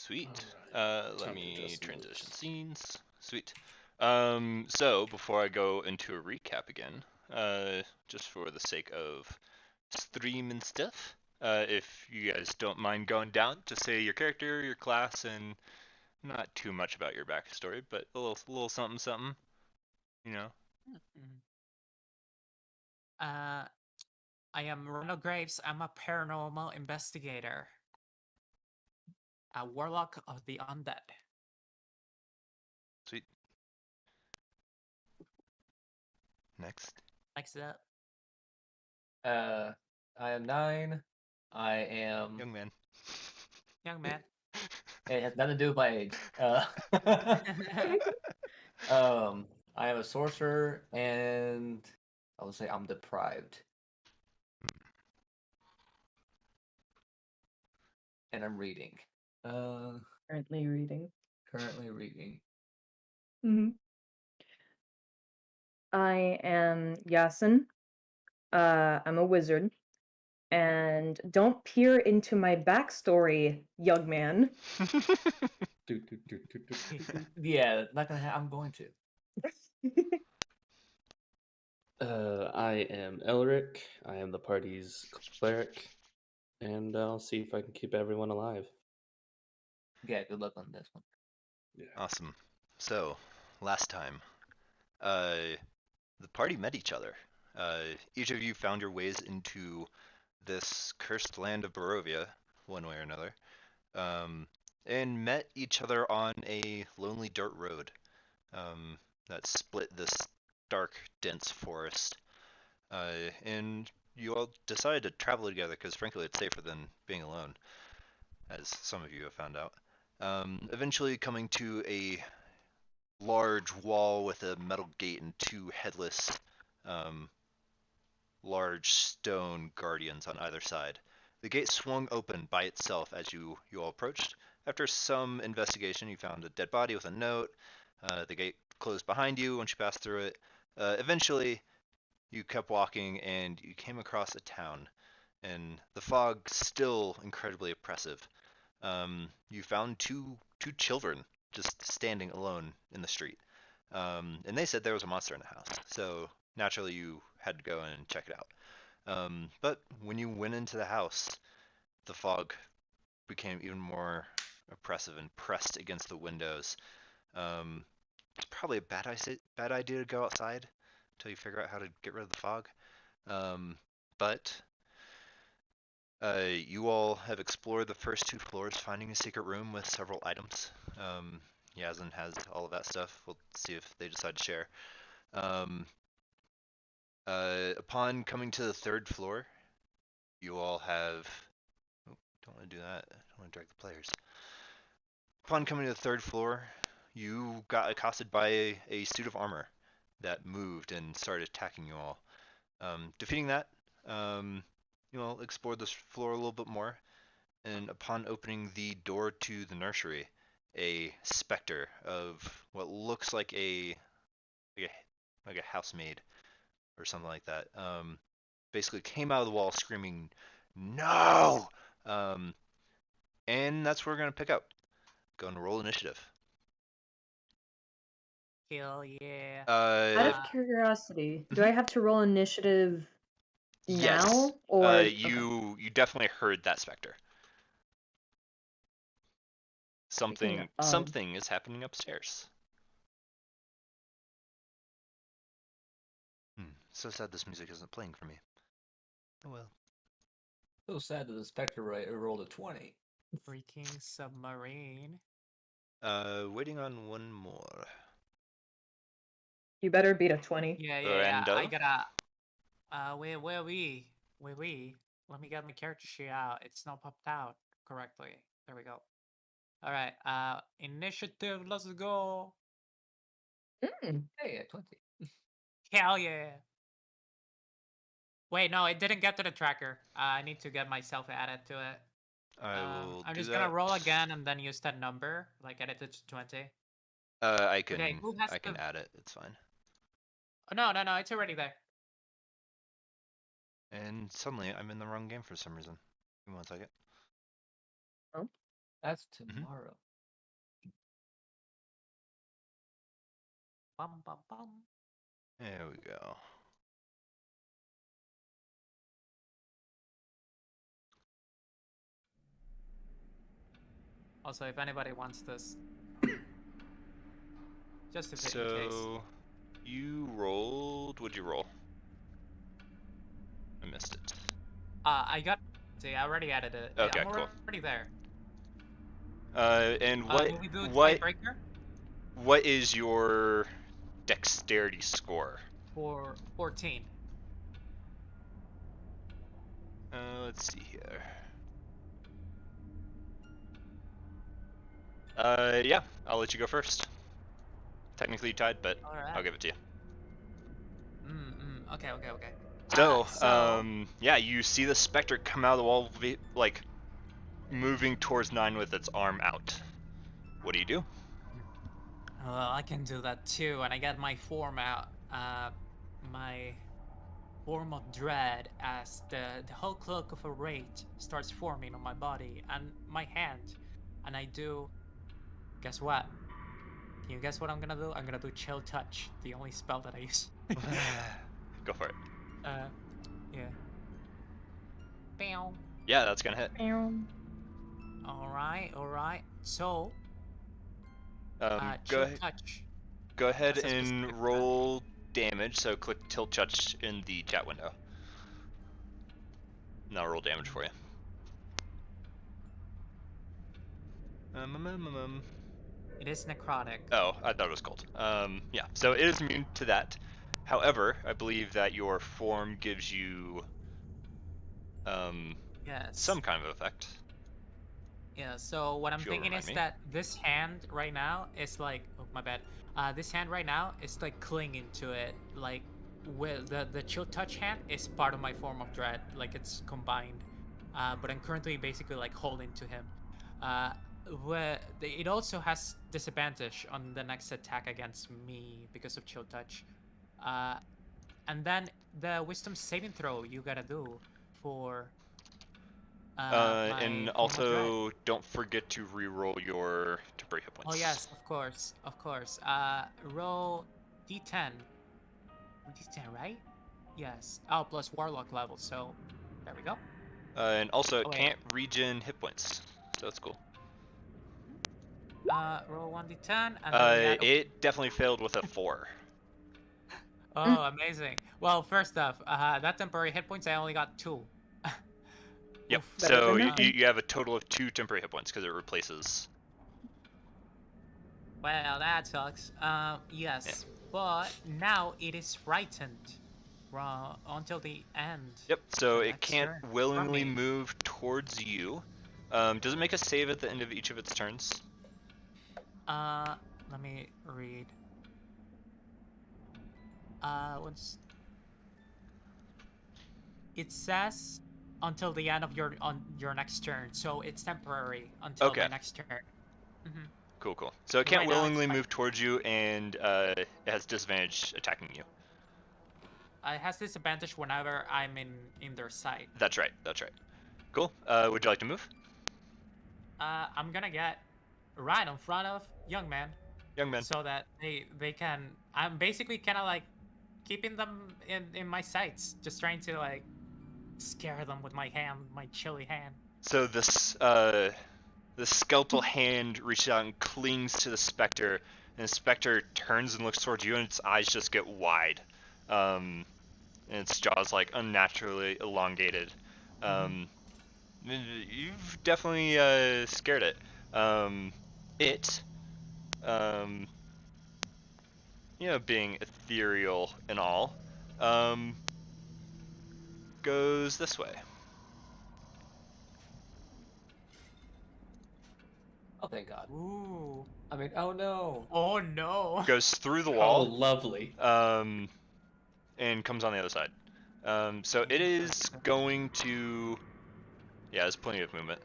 Sweet. Let Time me adjustments. transition scenes. Sweet. So before I go into a recap again, just for the sake of stream and stuff, if you guys don't mind going down, just say your character, your class, and not too much about your backstory, but a little something, something, you know. I am Ronald Graves. I'm a paranormal investigator. A warlock of the undead. Sweet. Next. Next up. I am 9. I am. Young man. Young man. It has nothing to do with my age. I am a sorcerer, and I would say I'm deprived. And I'm reading. Currently reading. Currently reading. Mm-hmm. I am Yasin. I'm a wizard. And don't peer into my backstory, young man. Yeah, not gonna I'm going to. I am Elric. I am the party's cleric, and I'll see if I can keep everyone alive. Yeah, good luck on this one. Yeah. Awesome. So, last time, the party met each other. Each of you found your ways into this cursed land of Barovia, one way or another, and met each other on a lonely dirt road that split this dark, dense forest. And you all decided to travel together because, frankly, it's safer than being alone, as some of you have found out. Eventually coming to a large wall with a metal gate and two headless, large stone guardians on either side. The gate swung open by itself as you all approached. After some investigation, you found a dead body with a note. The gate closed behind you once you passed through it. Eventually, you kept walking and you came across a town, and the fog still incredibly oppressive. You found two children just standing alone in the street, and they said there was a monster in the house. So naturally, you had to go in and check it out. But when you went into the house, the fog became even more oppressive and pressed against the windows. It's probably a bad idea to go outside until you figure out how to get rid of the fog. But you all have explored the first 2 floors, finding a secret room with several items. Yazin has all of that stuff. We'll see if they decide to share. Upon coming to the 3rd floor, you all have... Oh, don't want to do that. I don't want to drag the players. Upon coming to the 3rd floor, you got accosted by a suit of armor that moved and started attacking you all. Defeating that, you all explored this floor a little bit more, and upon opening the door to the nursery, a specter of what looks like a housemaid or something like that, basically came out of the wall screaming, "No!" And that's where we're gonna pick up. Going to roll initiative. Hell yeah. Out of curiosity, do I have to roll initiative Yes. now? Or you definitely heard that specter. Something is happening upstairs. So sad this music isn't playing for me. Oh well. So sad that the Spectre rolled a 20. Freaking submarine. Waiting on one more. You better beat a 20. Yeah. I gotta. Where we? Let me get my character sheet out. It's not popped out correctly. There we go. All right. Initiative. Let's go. Hey, 20. Hell yeah. Wait, no, it didn't get to the tracker. I need to get myself added to it. I'm just gonna roll again and then use that number, like edit it to 20. I can Okay, who has I can add it. It's fine. Oh, no, it's already there. And suddenly I'm in the wrong game for some reason. Give me 1 second. Oh. That's tomorrow. Bum, bum, bum. There we go. Also, if anybody wants this, just if in case. So you rolled. What'd you roll? I missed it. I got. See, I already added it. Okay, I'm cool. already there. And what Will we do what tiebreaker? what is your dexterity score? For 14. Let's see here. Yeah, I'll let you go first. Technically tied, but All right. I'll give it to you. Okay. So, yeah, you see the specter come out of the wall, like, moving towards 9 with its arm out. What do you do? Well, I can do that too, and I get my form out. My form of dread as the whole cloak of a rage starts forming on my body and my hand, and I do. Guess what? Can you guess what I'm gonna do? I'm gonna do chill touch, the only spell that I use. Go for it. Yeah. Bam. Yeah, that's gonna hit. All right. So, Go chill ahead. touch. Go ahead That's a and specific roll damage. So click tilt touch in the chat window. And I'll roll damage for you. It is necrotic. Oh, I thought it was cold. Yeah, so it is immune to that. However, I believe that your form gives you Yes. some kind of effect. Yeah, so what I'm If you'll thinking remind is me. that this hand right now is like, oh my bad. This hand right now is like clinging to it. Like, with the chill touch hand is part of my form of dread. Like it's combined. But I'm currently basically like holding to him. It also has disadvantage on the next attack against me because of chill touch. And then the wisdom saving throw you gotta do for my And form of dread. also, don't forget to re-roll your temporary hit points. Oh yes, of course. Roll D10. D10, right? Yes. Oh, plus warlock level. So, there we go. And also, it Oh, wait. can't regen hit points, so that's cool. Roll 1d10, and then we add. It definitely failed with a 4. Oh, amazing. Well, first off, that temporary hit points, I only got 2. Yep. Oof. Better So than you nothing. you have a total of 2 temporary hit points because it replaces. Well, that sucks. Yes, but now it is frightened until the end. Yep. So the it next can't turn from willingly me. move towards you. Does it make a save at the end of each of its turns? Let me read. What's it says until the end of your next turn, so it's temporary until Okay. my next turn. Cool. So it But can't right now it's willingly fine. move towards you, and it has disadvantage attacking you. It has disadvantage whenever I'm in their sight. That's right. Cool. Would you like to move? I'm gonna get right in front of young man, Young man. so that they can. I'm basically kind of like keeping them in my sights, just trying to like scare them with my hand, my chilly hand. So this the skeletal hand reaches out and clings to the specter, and the specter turns and looks towards you, and its eyes just get wide, and its jaws like unnaturally elongated. You've definitely scared it. It, being ethereal and all, goes this way. Oh, thank God. Ooh. I mean, oh no. Oh no. Goes through the Oh, wall. lovely. And comes on the other side. So it is going to. Yeah, there's plenty of movement.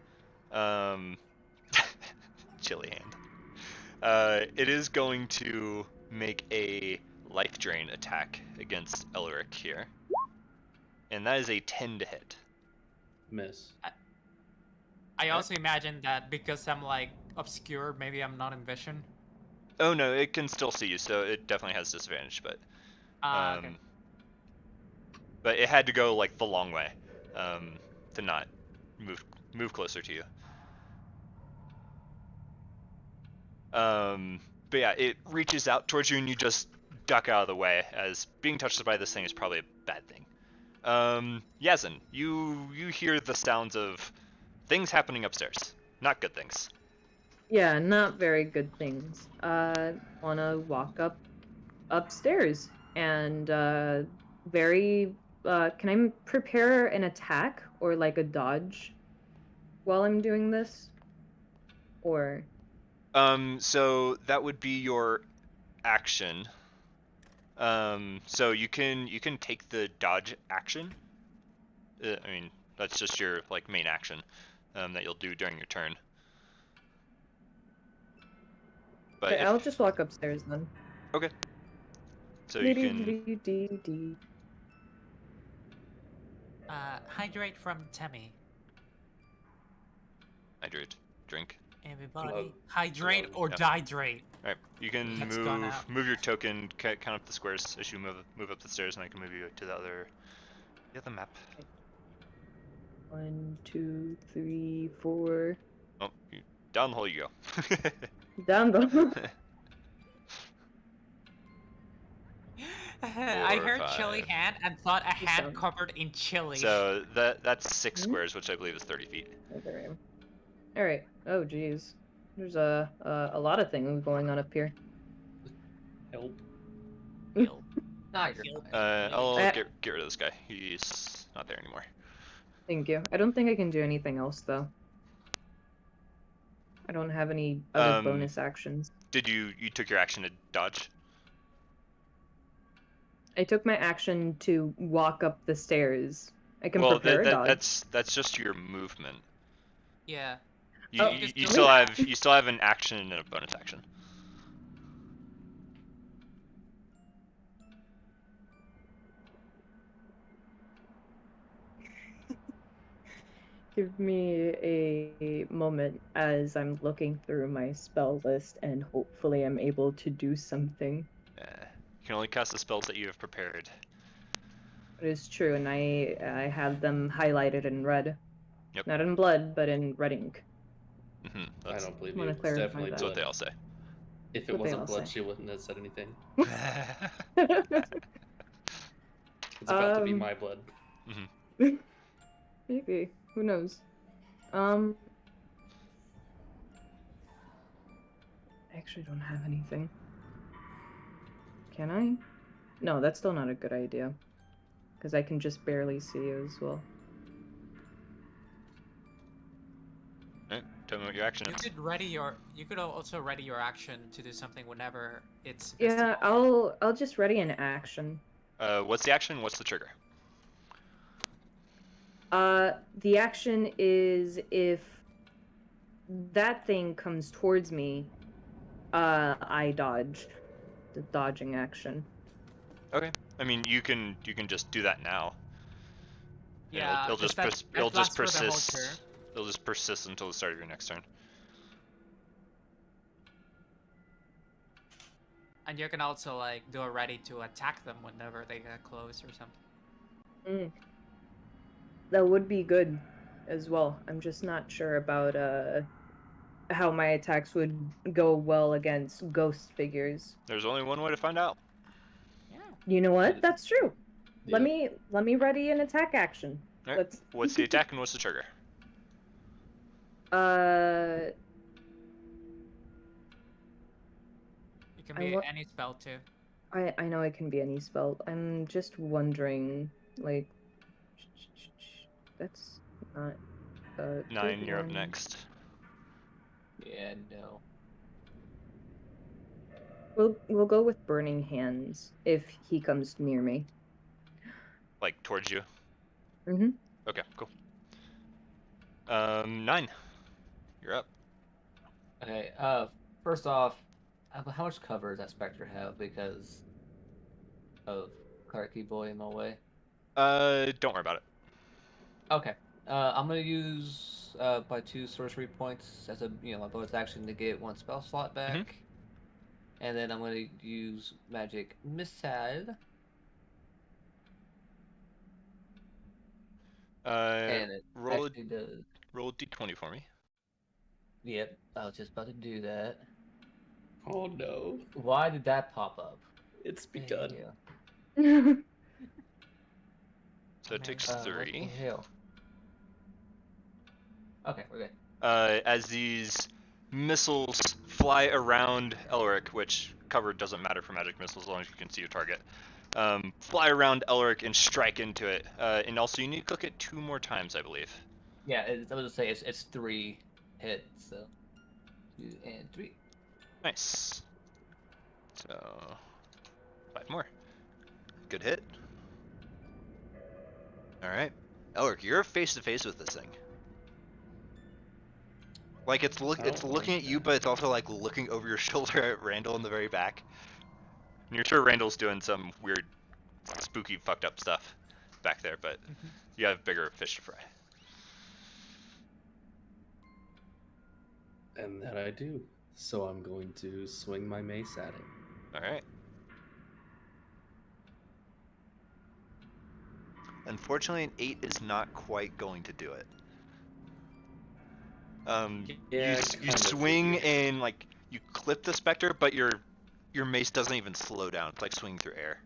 Chilly hand. It is going to make a life drain attack against Elric here, and that is a 10 to hit. Miss. I also imagine that because I'm like obscure, maybe I'm not in vision. Oh no, it can still see you, so it definitely has disadvantage. Okay. But it had to go like the long way to not move closer to you. But yeah, it reaches out towards you and you just duck out of the way, as being touched by this thing is probably a bad thing. Yazin, you hear the sounds of things happening upstairs. Not good things. Yeah, not very good things. Wanna walk upstairs and very can I prepare an attack or like a dodge while I'm doing this? Or So that would be your action. So you can take the dodge action. I mean, that's just your like main action that you'll do during your turn. But okay, I'll just walk upstairs then. okay, so you can Hydrate from Temmie. hydrate, drink. Everybody, hydrate or Yeah. dihydrate. All right, you can That's gone out. move your token, count up the squares as you move up the stairs, and I can move you to the other map. 1, 2, 3, 4. Oh, down the hole you go. Down the I 4, heard 5. chili hand and thought a hand down. covered in chili. So that's 6 Mhm. squares, which I believe is 30 feet. There I am. All right. Oh, geez. There's a lot of things going on up here. Help. Nah, you're Heal. fine. I'll Uh, get rid of this guy. He's not there anymore. Thank you. I don't think I can do anything else though. I don't have any other bonus actions. Did you took your action to dodge? I took my action to walk up the stairs. I can Well, prepare a dodge. that's just your movement. Yeah. You, Oh, you, just you do still it. have an action and a bonus action. Give me a moment as I'm looking through my spell list and hopefully I'm able to do something. You can only cast the spells that you have prepared. It is true, and I have them highlighted in red. Yep. Not in blood, but in red ink. I That's, don't believe wanna you. It's clarify definitely that. that's what blood. they all say. If it what they wasn't all blood, say. she wouldn't have said anything. It's about to be my blood. Maybe. Who knows? I actually don't have anything. Can I? No, that's still not a good idea. Because I can just barely see you as well. Alright, tell me what your action You is. could you could also ready your action to do something whenever it's Yeah, visible. I'll just ready an action. What's the action? What's the trigger? The action is if that thing comes towards me, I dodge. The dodging action. Okay. I mean, you can just do that now. And Yeah, it'll just that it'll just lasts for the whole persist. turn. It'll just persist until the start of your next turn. And you can also like do a ready to attack them whenever they get close or something. That would be good as well. I'm just not sure about how my attacks would go well against ghost figures. There's only one way to find out. Yeah. You know what? That's true. Yeah. Let me ready an attack action. Alright. Let's What's the attack and what's the trigger? It can I be wa- any spell too. I know it can be any spell. I'm just wondering, like, that's not. 9, you're up 1. next. Yeah, no. We'll go with burning hands if he comes near me. Like towards you. Mm-hmm. Okay, cool. 9. You're up. Okay, first off, how much cover does that Spectre have because of Clarky Boy in my way? Don't worry about it. Okay, I'm gonna use by 2 sorcery points as a my bonus action to get 1 spell slot back. And then I'm going to use magic missile. And it roll actually does. roll a d20 for me. Yep, I was just about to do that. Oh no. Why did that pop up? It's begun. Yeah. So it takes Amazing. 3. What the hell? Okay, we're good. As these missiles fly around Elric, which cover doesn't matter for magic missiles as long as you can see your target, fly around Elric and strike into it. And also, you need to click it 2 more times, I believe. Yeah, I was gonna say it's 3 hits, so 2 and 3. Nice. So 5 more. Good hit. All right, Elric, you're face to face with this thing. Like it's looking at you, but it's also like looking over your shoulder at Randall in the very back. And you're sure Randall's doing some weird, spooky, fucked up stuff back there, but you have bigger fish to fry. And that I do. So I'm going to swing my mace at it. All right. Unfortunately, an 8 is not quite going to do it. Yeah, you swing figured. and like you clip the specter, but your mace doesn't even slow down. It's like swinging through air.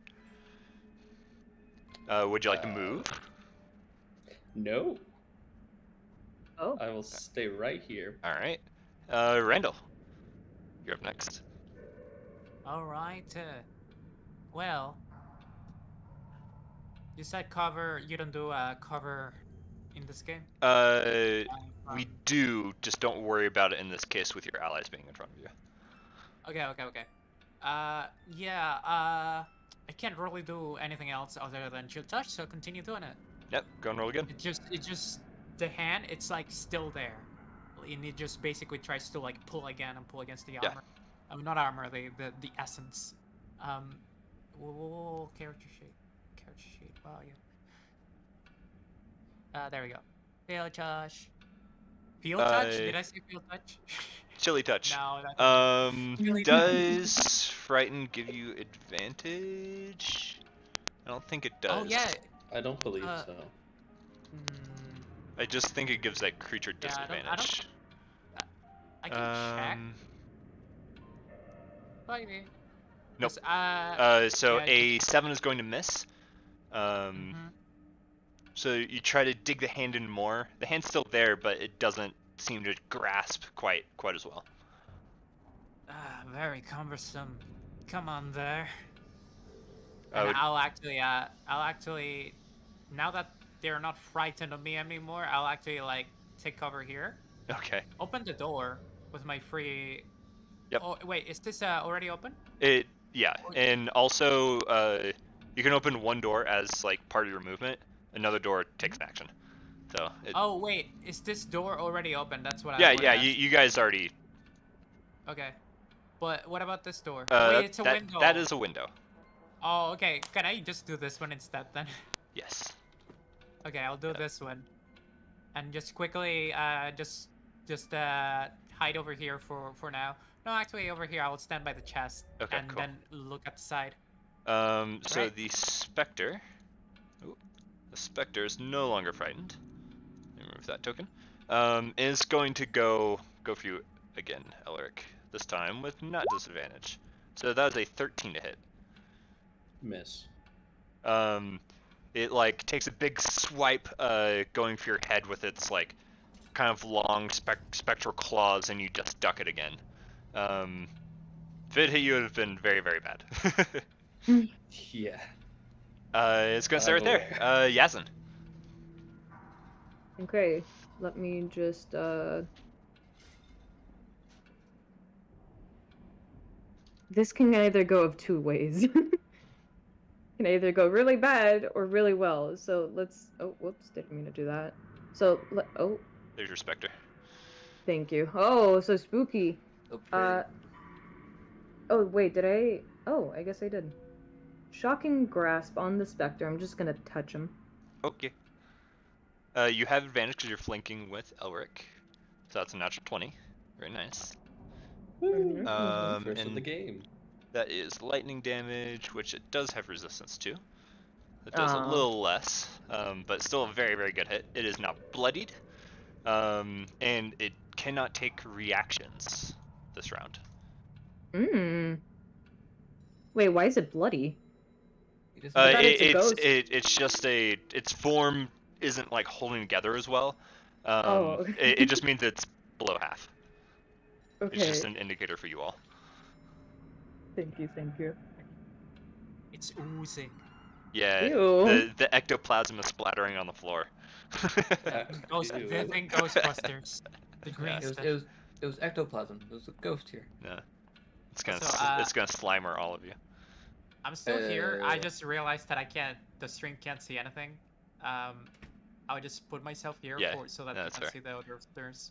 Would you like to move? No. Oh. I will stay right here. All right. Randall, you're up next. All right. Well, you said cover. You don't do cover in this game. We do. Just don't worry about it in this case with your allies being in front of you. Okay. Yeah. I can't really do anything else other than shield touch, so continue doing it. Yep. Go and roll again. It just the hand. It's like still there, and it just basically tries to like pull again and pull against the armor. Not armor, the essence. Whoa, character sheet. Wow, yeah. There we go. Field touch. Field touch? Did I say field touch? Chilly touch. No, that's Does frighten give you advantage? I don't think it does. Oh yeah. I don't believe so. I just think it gives that creature Yeah, disadvantage. I can check. Maybe. Nope. So yeah, a 7 is going to miss. So you try to dig the hand in more. The hand's still there, but it doesn't seem to grasp quite as well. Very cumbersome. Come on there. And I'll actually, now that they're not frightened of me anymore, I'll actually like take cover here. Okay. Open the door with my free. Yep. Oh wait, is this already open? Yeah, and also you can open one door as like part of your movement. Another door takes an action. So. Oh wait, is this door already open? That's what Yeah, I. yeah. You guys already. Okay. But what about this door? Wait, it's a window. That is a window. Oh, okay. Can I just do this one instead then? Yes. Okay, I'll do this one. And just quickly, just hide over here for now. No, actually, over here, I'll stand by the chest. Okay, and cool. then look at the side. So Right. the specter. Ooh, the specter is no longer frightened. Remove that token. Is going to go for you again, Elric. This time with not disadvantage. So that is a 13 to hit. Miss. It like takes a big swipe, going for your head with its like kind of long spectral claws, and you just duck it again. If it hit you, it would have been very, very bad. Yeah. It's gonna stay right there. Yasin. Okay, let me just this can either go of 2 ways. Can either go really bad or really well. So let's. Oh, whoops! Didn't mean to do that. So oh. There's your specter. Thank you. Oh, so spooky. So pretty. Oh wait, did I? Oh, I guess I did. Shocking grasp on the specter. I'm just gonna touch him. Okay. You have advantage because you're flanking with Elric, so that's a natural 20. Very nice. Mhm, First of the And game. that is lightning damage, which it does have resistance to. It does a Aw. little less, but still a very, very good hit. It is now bloodied, and it cannot take reactions this round. Mm. Wait, why is it bloody? You just thought it's a ghost. It's just its form isn't like holding together as well. Oh. It just means it's below half. Okay. It's just an indicator for you all. Thank you, thank you. It's oozing. Yeah, Ew. the ectoplasm is splattering on the floor. Ew. They think Ghostbusters. The green Yeah. stuff. it was ectoplasm. There was a ghost here. Yeah, it's gonna So, it's gonna slimer all of you. I'm still here. I Uh, just realized that the string can't see anything. I'll just put myself here Yeah, so that that's you fair. can see the other stairs.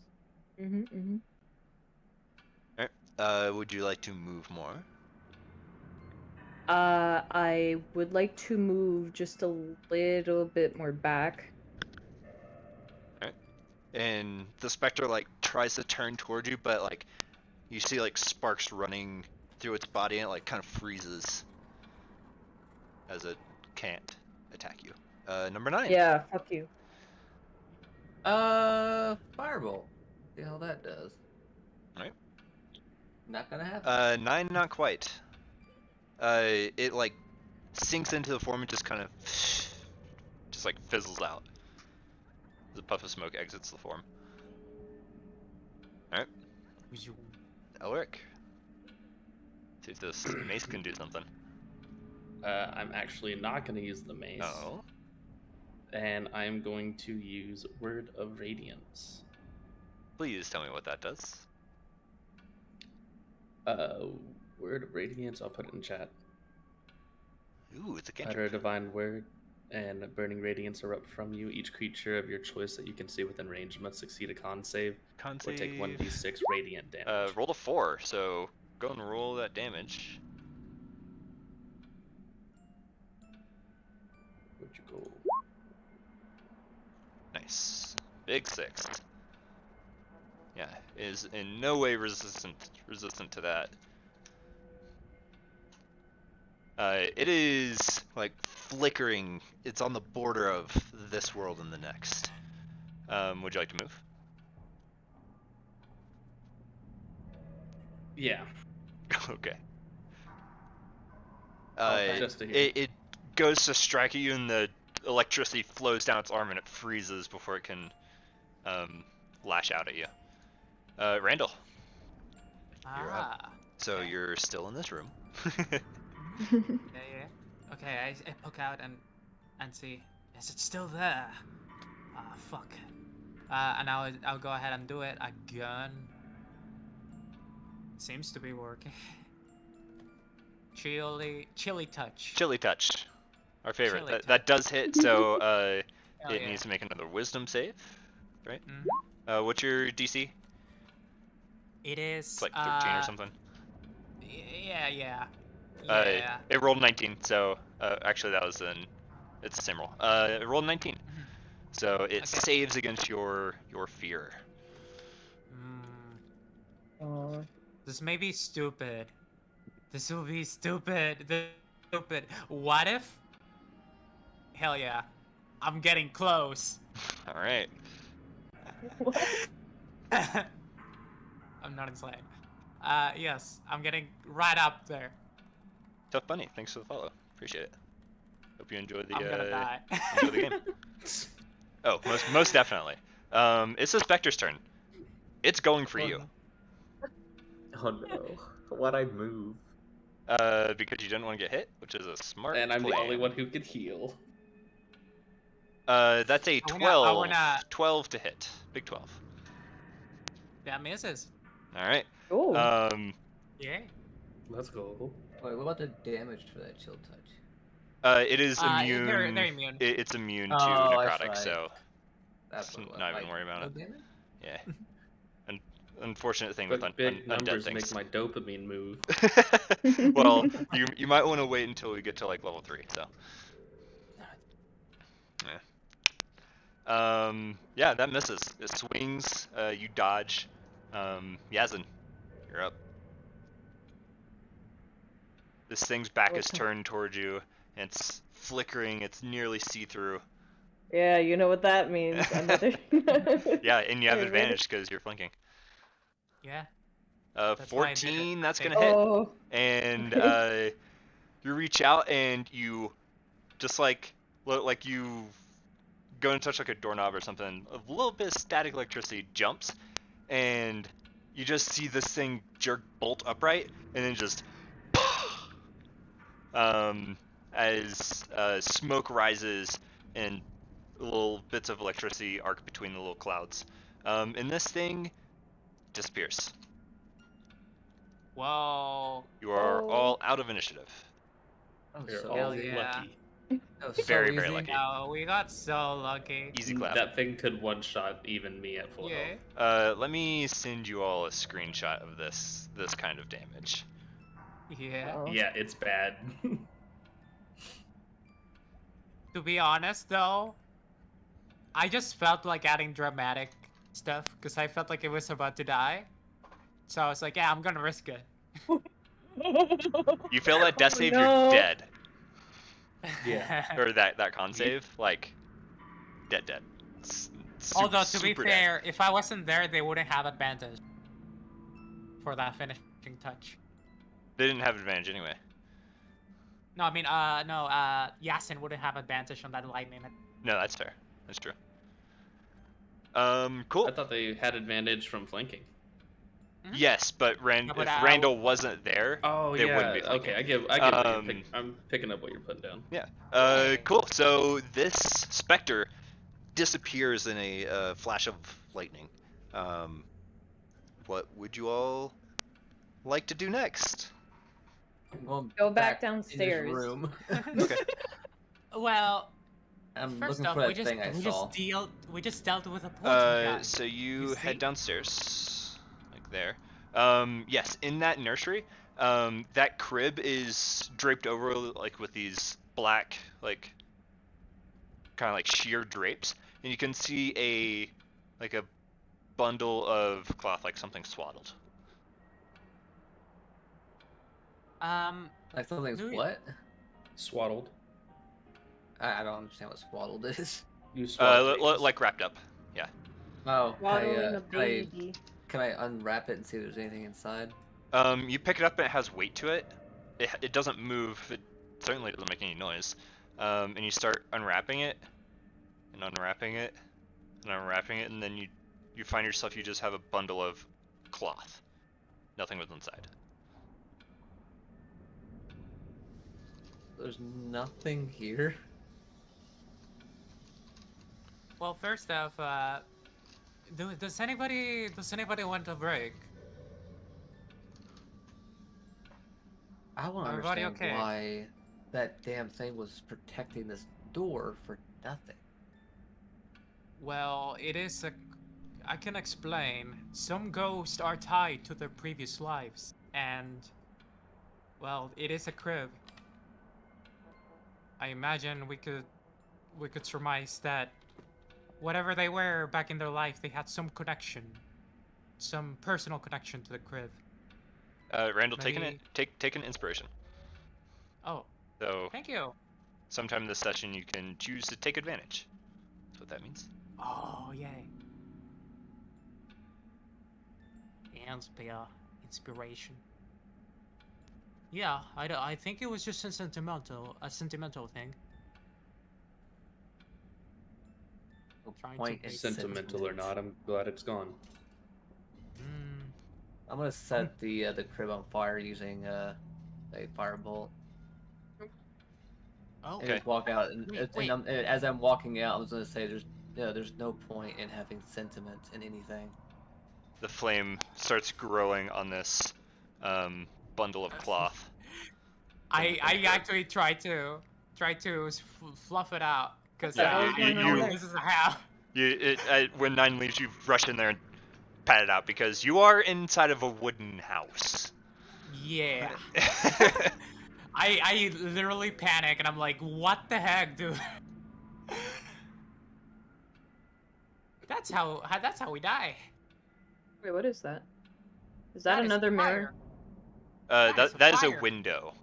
Would you like to move more? I would like to move just a little bit more back. And the specter like tries to turn toward you, but like you see like sparks running through its body, and it like kind of freezes as it can't attack you. Number 9. Yeah, fuck you. Firebolt. See how that does. Right. Not gonna happen. 9, not quite. It like sinks into the form and just kind of just like fizzles out. The puff of smoke exits the form. Alright, Elric. See if this mace can do something. I'm actually not going to use the mace. Oh. And I'm going to use Word of Radiance. Please tell me what that does. Word of Radiance, I'll put it in chat. Ooh, it's a Utter a cantrip. divine word, and burning radiance erupt from you. Each creature of your choice that you can see within range must succeed a con save Con or take save. 1d6 radiant damage. Rolled a 4, so go and roll that damage. Where'd you go? Nice. Big 6. Yeah, is in no way resistant to that. It is like flickering. It's on the border of this world and the next. Would you like to move? Yeah. Okay. Just to hear. It goes to strike at you, and the electricity flows down its arm, and it freezes before it can lash out at you. Randall, you're up. Ah. So Okay. you're still in this room. Yeah. Okay, I poke out and see. Is it still there? Ah, fuck. And I'll go ahead and do it again. Seems to be working. Chilly touch. Chilly touch, our favorite. Chilly That does hit. So Hell it yeah. needs to make another wisdom save, right? Mhm. What's your DC? It is. It's like 13 or something. Yeah. It rolled 19. So actually that was it's the same roll. It rolled 19. Mhm. So it Okay. saves against your fear. Aw. This may be stupid. This will be stupid. Stupid. What if? Hell yeah. I'm getting close. All right. What? I'm not insane. Yes, I'm getting right up there. Tough Bunny, thanks for the follow. Appreciate it. Hope you enjoy the I'm gonna die. enjoy the game. Oh, most definitely. It's the Spectre's turn. It's going for you. Oh no. Why'd I move? Because you didn't want to get hit, which is a smart And I'm the plan. only one who can heal. That's a We're 12. not- 12 to hit. Big 12. That misses. All right. Oh. Yeah. Let's go. Wait, what about the damage for that chill touch? It is immune. They're immune. It's immune to Oh, that's necrotic, right. so That's Just what it was, not even like, worry about no it. damage? yeah. An unfortunate thing with But big undead numbers things. make my dopamine move. Well, you might want to wait until we get to like level 3. So. Yeah. Yeah, that misses. It swings. You dodge. Yazin, you're up. This thing's back is Okay. turned towards you, and it's flickering. It's nearly see-through. Yeah, you know what that means. Another. Yeah, and you have Wait, advantage because you're flanking. Yeah. That's why I did it. 14, that's Same. gonna hit. Oh. And Okay. you reach out and you just like you go and touch like a doorknob or something. A little bit of static electricity jumps, and you just see this thing jerk bolt upright, and then just as smoke rises and little bits of electricity arc between the little clouds. And this thing disappears. Whoa. You are Oh. all out of initiative. Oh, We're so all Hell easy. yeah. lucky. That was so Very, very easy. lucky. No, we got so lucky. Easy clap. That thing could one-shot even me at full Yeah. health. Let me send you all a screenshot of this kind of damage. Yeah. Oh. Yeah, it's bad. To be honest, though, I just felt like adding dramatic stuff because I felt like it was about to die. So I was like, yeah, I'm gonna risk it. You fail that death Oh, save, no. you're dead. Yeah. Or that con save, like, dead. Although, to be super dead. fair, if I wasn't there, they wouldn't have advantage for that finishing touch. They didn't have advantage anyway. No, I mean, no, Yasin wouldn't have advantage on that lightning. No, that's fair. That's true. Cool. I thought they had advantage from flanking. Yes, but No, but if Randall wasn't there, Oh they yeah. wouldn't be flanking. Okay, I get. What I'm picking up what you're putting down. Yeah. Cool. So this specter disappears in a flash of lightning. What would you all like to do next? I'm going Go back in this downstairs. room. Okay. Well, I'm first looking off, for we that just thing I saw. we just dealt with a poison guy. So you You head see? downstairs, like there. Yes, in that nursery, that crib is draped over like with these black, like, kind of like sheer drapes, and you can see a bundle of cloth, like something swaddled. Like something's Do we- what? Swaddled. I don't understand what swaddled is. You swaddled. Like wrapped up. Oh, Swaddling a can I baby. can I unwrap it and see if there's anything inside? You pick it up and it has weight to it. It doesn't move. It certainly doesn't make any noise. And you start unwrapping it, and unwrapping it, and unwrapping it, and then you find yourself, you just have a bundle of cloth. Nothing was inside. There's nothing here. Well, first off, does anybody want a break? I want to Everybody understand okay? why that damn thing was protecting this door for nothing. Well, I can explain. Some ghosts are tied to their previous lives, and, well, it is a crib. I imagine we could surmise that whatever they were back in their life, they had some connection, some personal connection to the crib. Randall, take Maybe- take an inspiration. Oh, So thank you. sometime in this session you can choose to take advantage. That's what that means. Oh, yay. Inspiration. Yeah, I think it was just a sentimental thing. No Trying to point be in Sentimental or sentiment. not, I'm glad it's gone. I'm gonna set the crib on fire using a firebolt. Oh, And just walk out, and, Wait. and as I'm walking out, I was gonna say there's no point in having sentiment in anything. The flame starts growing on this bundle of cloth. I actually try to fluff it out because Yeah, you- this is how. When 9 leaves, you rush in there and pat it out because you are inside of a wooden house. Yeah. I literally panic and I'm like, what the heck, dude? That's how we die. Wait, what is that? Is that That is another mirror? fire. That is a fire. window.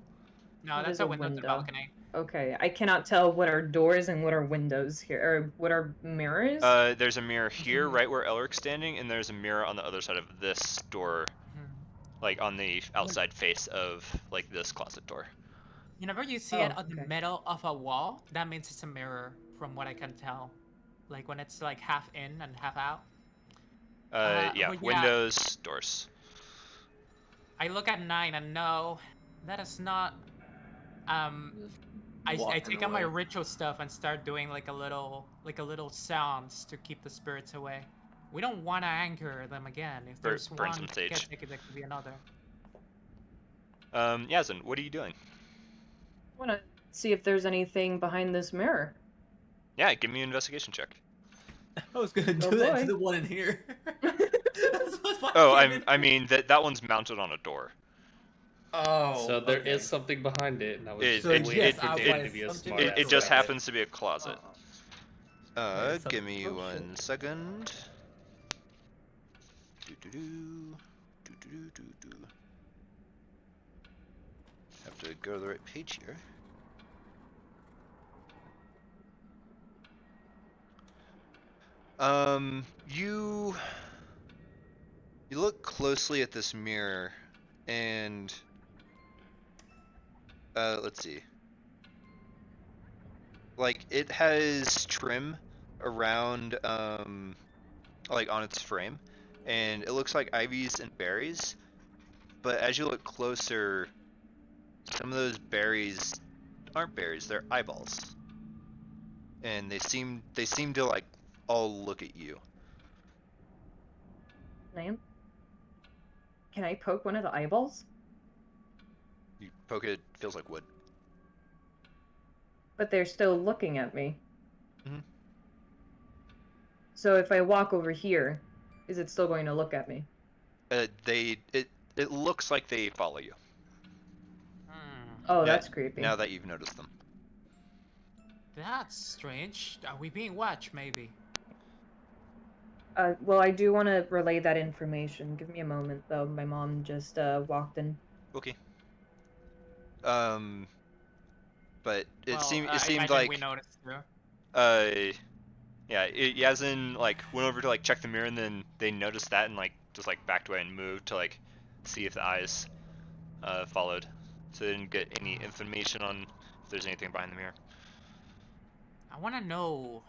No, That that's is a a window to the window. balcony. Okay, I cannot tell what are doors and what are windows here, or what are mirrors. There's a mirror here, right where Elric's standing, and there's a mirror on the other side of this door, like on the outside face of like this closet door. Whenever you see it Oh, on the okay. middle of a wall, that means it's a mirror, from what I can tell. Like when it's like half in and half out. Yeah, but windows, doors. I look at 9 and no, that is not. I Walking take out my away. ritual stuff and start doing like a little sounds to keep the spirits away. We don't want to anchor them again. If there's Burn one some sage. caretaker, there could be another. Yasin, what are you doing? I want to see if there's anything behind this mirror. Yeah, give me an investigation check. I was gonna do Oh, that boy. to the one in here. Oh, I mean that one's mounted on a door. Oh. So there is okay. something behind it, and I was It- just it- waiting it- for it- David to be a smart It ass just about happens to be a closet. Yeah, Give me oh, 1 shit. second. Do-do-do. Do-do-do-do-do. Have to go to the right page here. You look closely at this mirror, and let's see. Like it has trim around like on its frame, and it looks like ivies and berries. But as you look closer, some of those berries aren't berries; they're eyeballs, and they seem to like all look at you. Lamp? Can I poke one of the eyeballs? You poke it, feels like wood. But they're still looking at me. Mhm. So if I walk over here, is it still going to look at me? It looks like they follow you. Oh, Yeah, that's creepy. Now that you've noticed them. That's strange. Are we being watched, maybe? Well, I do want to relay that information. Give me a moment, though. My mom just walked in. Okay. But it Well, seemed I imagine like we noticed too. yeah, Yazin like went over to like check the mirror, and then they noticed that and like just like backed away and moved to like see if the eyes followed. So they didn't get any information on if there's anything behind the mirror. I want to know.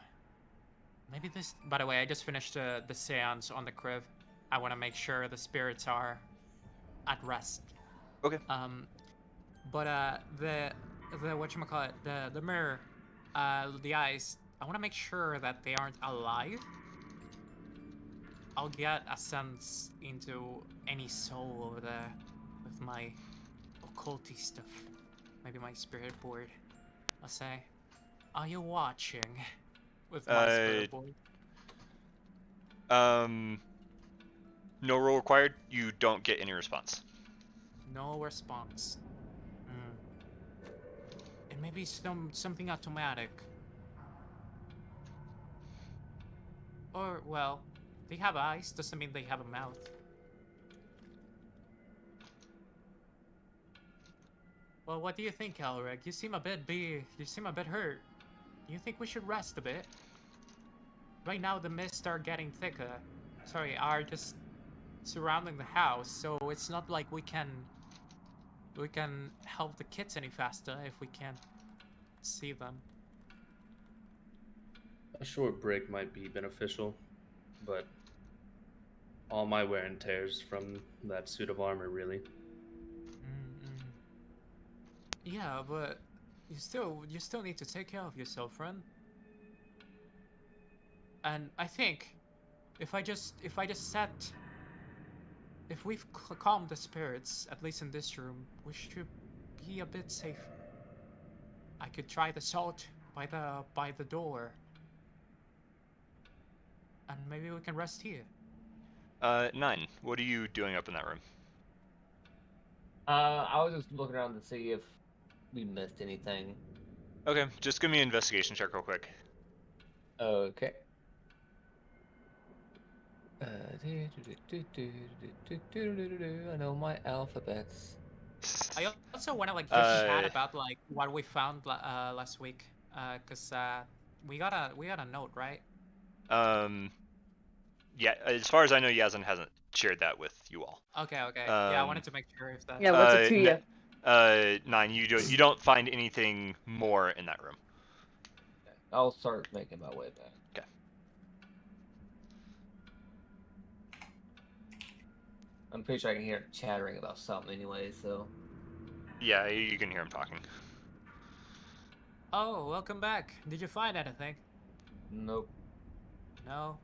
Maybe this. By the way, I just finished the seance on the crib. I want to make sure the spirits are at rest. Okay. But the whatchamacallit, the mirror, the eyes. I want to make sure that they aren't alive. I'll get a sense into any soul over there with my occulty stuff. Maybe my spirit board. I'll say, are you watching? With my spirit board. No roll required. You don't get any response. No response. It may be something automatic. Or, well, they have eyes, doesn't mean they have a mouth. Well, what do you think, Elric? You seem a bit hurt. Do you think we should rest a bit? Right now the mists are getting thicker. Sorry, are just surrounding the house, so it's not like we can help the kids any faster if we can't see them. A short break might be beneficial, but all my wear and tears from that suit of armor, really. Yeah, but you still need to take care of yourself, friend. And I think if we've calmed the spirits, at least in this room, we should be a bit safer. I could try the salt by the door. And maybe we can rest here. 9. What are you doing up in that room? I was just looking around to see if we missed anything. Okay, just give me an investigation check real quick. Okay. I know my alphabets. I also want to like just chat Uh, about like what we found last week, cause we got a note, right? Yeah, as far as I know, Yazan hasn't shared that with you all. Okay, okay. Yeah, I wanted to make sure if that. Yeah, what's it to you? 9, you don't find anything more in that room. I'll start making my way back. Okay. I'm pretty sure I can hear him chattering about something anyway, so. Yeah, you can hear him talking. Oh, welcome back. Did you find anything? Nope. No.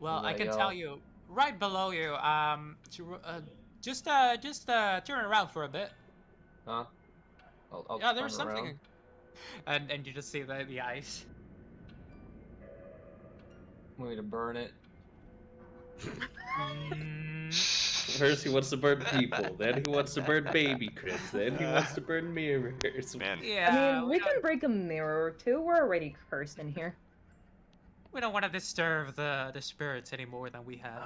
Well, What I about can y'all? tell you right below you. Just turn around for a bit. Huh? I'll Yeah, there's turn something. around. And you just see the ice. Want me to burn it? First he wants to burn people, then he wants to burn baby Chris, then he wants to burn mirrors. Man, Yeah. I mean, we can break a mirror or two. We're already cursed in here. We don't want to disturb the spirits any more than we have.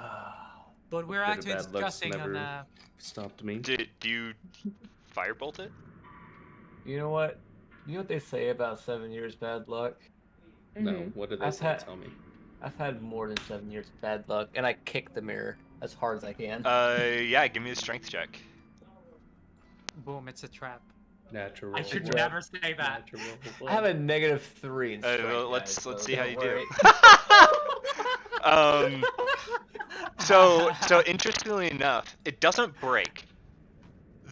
But we're Bit of actually bad luck's discussing on never stopped me. do you firebolt it? You know what? You know what they say about 7 years bad luck? No, Mhm. what did they I've say? had- Tell me. I've had more than 7 years of bad luck, and I kick the mirror as hard as I can. Yeah, give me a strength check. Boom, it's a trap. Natural. I should what? never say that. Natural I have a -3 in strength, Well, guys, let's so see how don't you worry. do. So interestingly enough, it doesn't break.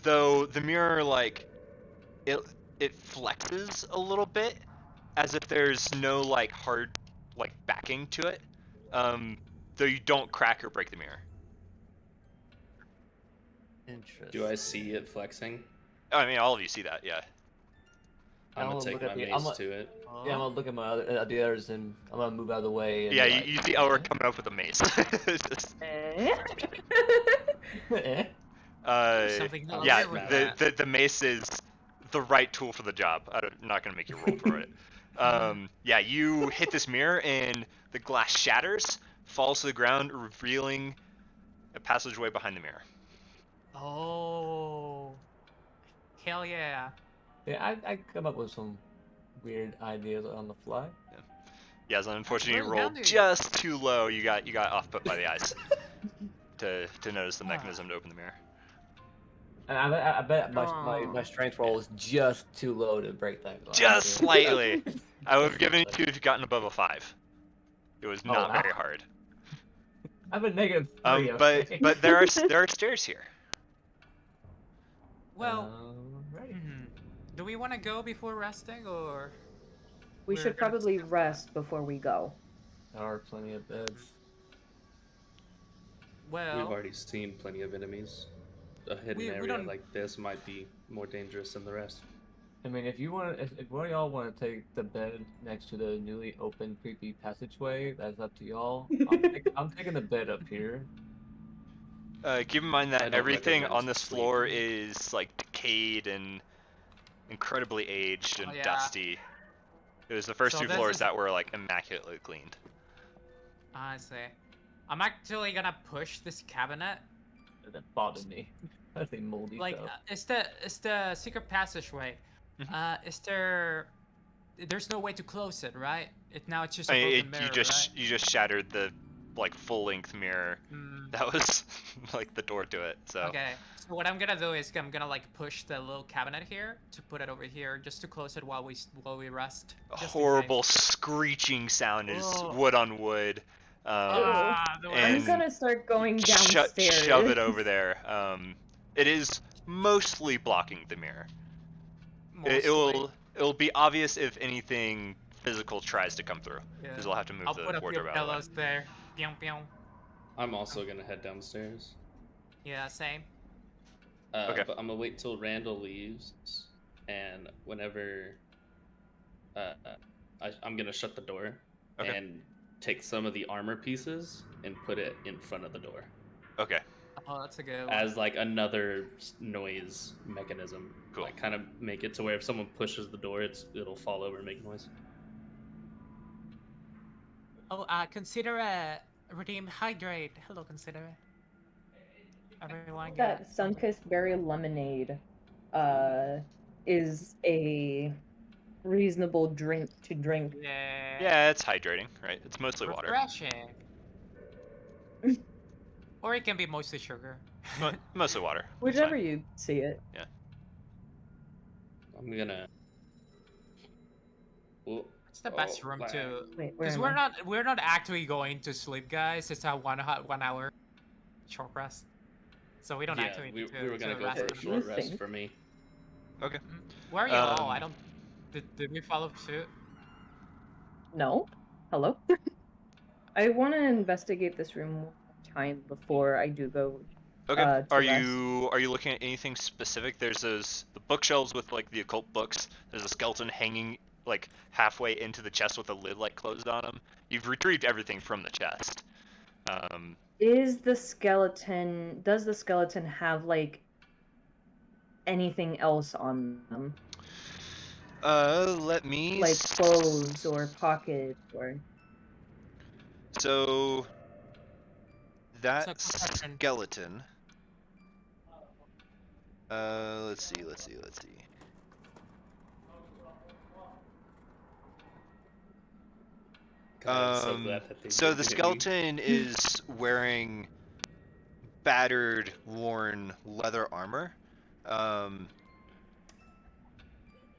Though the mirror it flexes a little bit, as if there's no hard backing to it. Though you don't crack or break the mirror. Interesting. Do I see it flexing? I mean, all of you see that, yeah. I'm I'm gonna gonna take look my at the- mace I'm gonna- to it. Yeah, I'm gonna look at my the others, and I'm gonna move out of the way. And Yeah, like, you see Elric coming up with a mace. Just, Something not yeah, right with that. the mace is the right tool for the job. I'm not gonna make you roll for it. Yeah, you hit this mirror and the glass shatters, falls to the ground, revealing a passageway behind the mirror. Oh. Hell yeah. Yeah, I come up with some weird ideas on the fly. Yeah, so unfortunately you very rolled handy. just too low. You got off put by the ice to notice the mechanism to open the mirror. And I bet my Aw. strength roll is just too low to break that glass. Just too. slightly. I would have given it to you if you gotten above a 5. It was not wow. very hard. I have a -3. Okay. But there are stairs here. Well, Right. do we want to go before resting, or We We're should gonna probably skip that. rest before we go. There are plenty of beds. well? We've already seen plenty of enemies. A hidden We area don't- like this might be more dangerous than the rest. I mean, if one of y'all want to take the bed next to the newly opened creepy passageway, that's up to y'all. I'm taking the bed up here. Keep in mind I that don't everything recommend on this floor sleeping. is decayed and incredibly aged and Oh, yeah. dusty. It was the first So two this floors is- that were immaculately cleaned. I see. I'm actually gonna push this cabinet. That bothered me. That's a moldy Like, stuff. it's the secret passageway. Mhm. Is there? There's no way to close it, right? It's just a I mean, broken mirror, you just shattered the full length mirror. right? Mm, That was the door to it. So okay. So what I'm gonna do is I'm gonna push the little cabinet here to put it over here, just to close it while we rest. a just in case. horrible screeching sound is Ugh. wood on wood. Ah, the and- I'm gonna start going downstairs. Shove it over there. It is mostly blocking the mirror. It'll be obvious if anything physical tries to come through, because we'll have to move I'll the put a few wardrobe out of the way. pillows there. Pew, pew. I'm also gonna head downstairs. Yeah, same. Okay. But I'm gonna wait till Randall leaves, and whenever I'm gonna shut the door Okay. and take some of the armor pieces and put it in front of the door Okay. Oh, that's a good one. as another noise mechanism. Cool. Kind of make it to where if someone pushes the door, it'll fall over and make noise. Oh, consider Redeem hydrate. Hello, consider. Everyone That get sun-kissed berry lemonade is a reasonable drink to drink. Yeah. Yeah, it's hydrating, right? It's mostly water. Refreshing. Or it can be mostly sugar. Mostly water. It's Whichever fine. you see it. Yeah. I'm gonna. Oh, It's the best room lag. to, Wait, where because am I? we're not actually going to sleep, guys. It's a 1 hour short rest, so we don't Yeah, actually we need were gonna to go rest. for a in the You short rest think? for me. Okay. Where are you all? I Um, don't. Did we follow suit? No? Hello? I want to investigate this room one more time before I do go Okay. to Are rest. you looking at anything specific? There's the bookshelves with like the occult books. There's a skeleton hanging like halfway into the chest with the lid like closed on him. You've retrieved everything from the chest. Does the skeleton have like anything else on them? Let me. Like clothes or pockets or So that It's a perception. skeleton. Let's see. God, I'm so glad that they So did the give me- skeleton is wearing battered, worn leather armor.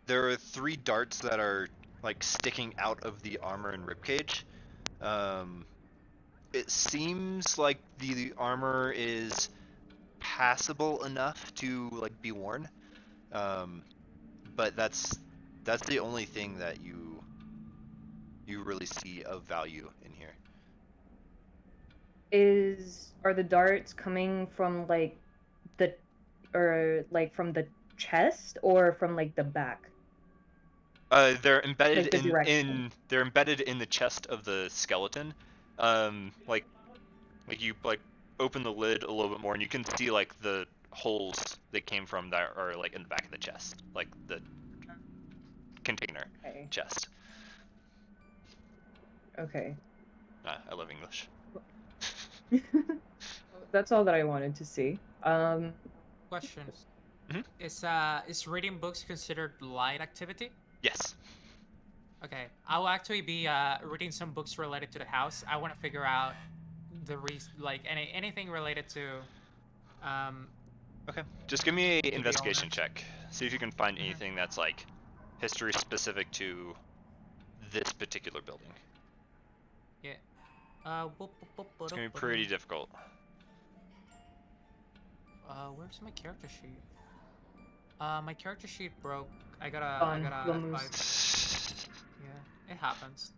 There are 3 darts that are like sticking out of the armor and ribcage. It seems like the armor is passable enough to like be worn, but that's the only thing that you really see of value in here. are the darts coming from like from the chest or from like the back? They're embedded Like the direction. they're embedded in the chest of the skeleton. Like you like open the lid a little bit more and you can see like the holes that came from that are like in the back of the chest, like the container Okay. chest. Okay. I love English. That's all that I wanted to see. Question. Mhm. Is reading books considered light activity? Yes. Okay, I'll actually be reading some books related to the house. I want to figure out the anything related to Okay. Just give me the an investigation owners. check. See if you can find Mhm. anything that's like history specific to this particular building. Yeah. It's gonna be pretty difficult. Where's my character sheet? My character sheet broke. I got Fun, a we'll move. 5. Yeah, it happens.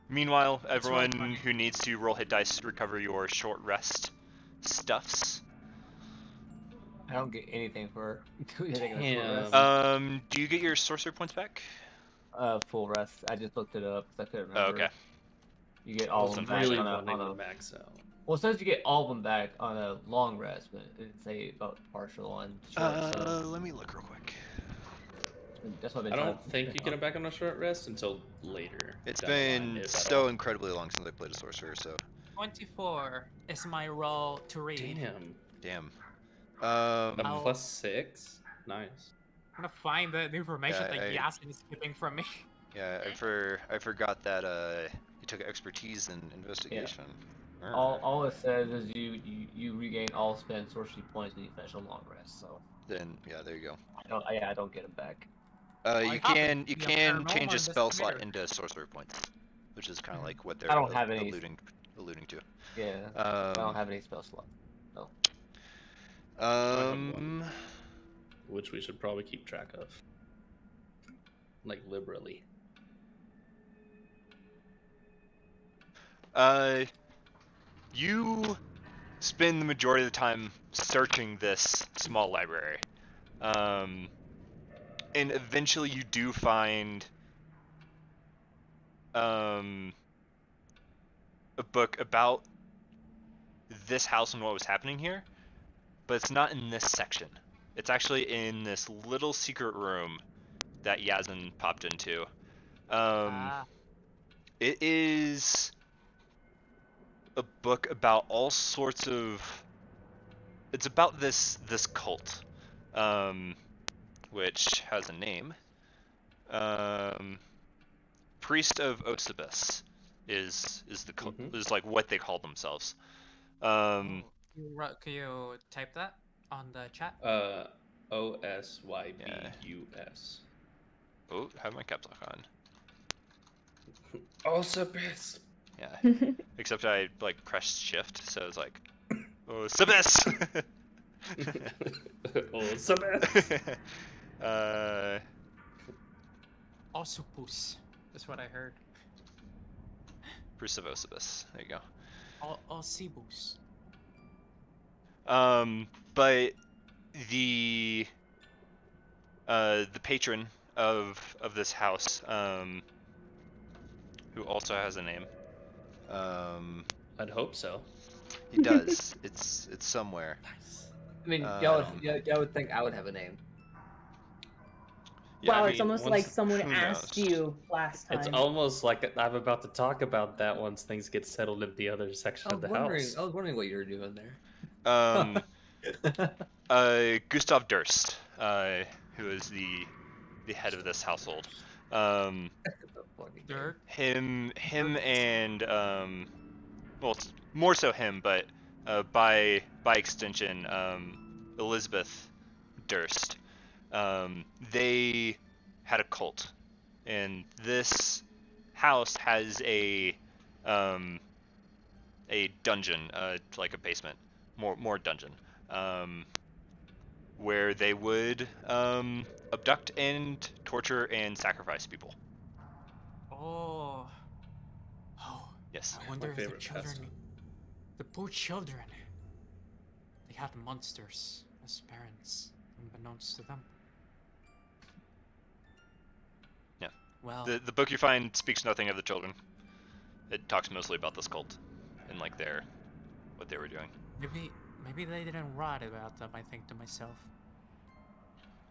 Meanwhile, It's roll everyone 20. who needs to roll hit dice to recover your short rest stuffs. I don't get anything for taking a short rest. Do you get your sorcery points back? Full rest. I just looked it up because I couldn't Oh, remember. okay. You get I all was of them back really on wanting a to max out. Well, it says you get all of them back on a long rest, but it didn't say about partial on short. So Let me look real quick. that's what I've been I trying don't to think you figure get out. it back on a short rest until later. It's down the line, been if at so all. incredibly long since I played a sorcerer, so 24 is my roll to read. Damn. damn. A I'll- +6? Nice. I'm gonna find the information Yeah, that Yasin is skipping from me. Yeah, I forgot that you took expertise in investigation. All it says is you regain all spent sorcery points when you finish a long rest. So Then yeah, there you go. I don't get them back. You happen can to be a change paranormal a spell slot investigator. into sorcery points, which is kind of like what they're I don't have any. alluding to. Yeah, I don't have any spell slot. No. have one. Which we should probably keep track of. Like, liberally. You spend the majority of the time searching this small library. And eventually you do find a book about this house and what was happening here, but it's not in this section. It's actually in this little secret room that Yazin popped into. It is a book about all sorts of. It's about this cult, which has a name. Priest of Osibus is the is like what they call themselves. Can you type that on the chat? OSYBUS. Oh, I have my caps lock on. Osibus. Yeah. Except I like pressed shift, so it's like Osibus. Osibus. Osupus. That's what I heard. Priest of Osibus. There you go. Osibus. But the patron of this house, who also has a name. I'd hope so. He does. it's somewhere. Nice. I mean, y'all would think I would have a name. Yeah, Wow, I it's mean, almost like someone who asked knows? you last time. It's almost like I'm about to talk about that once things get settled in the other section of the house. I was wondering what you were doing there. Gustav Durst, who is the head of this household. Dirt. Him and well, it's more so him, but by extension, Elizabeth Durst. They had a cult, and this house has a dungeon, like a basement, more dungeon, where they would abduct and torture and sacrifice people. Oh. Yes. I wonder if the favorite children, pastime. the poor children, they had monsters as parents, unbeknownst to them. Yeah. Well, The book you find speaks nothing of the children. It talks mostly about this cult and like what they were doing. maybe they didn't write about them. I think to myself.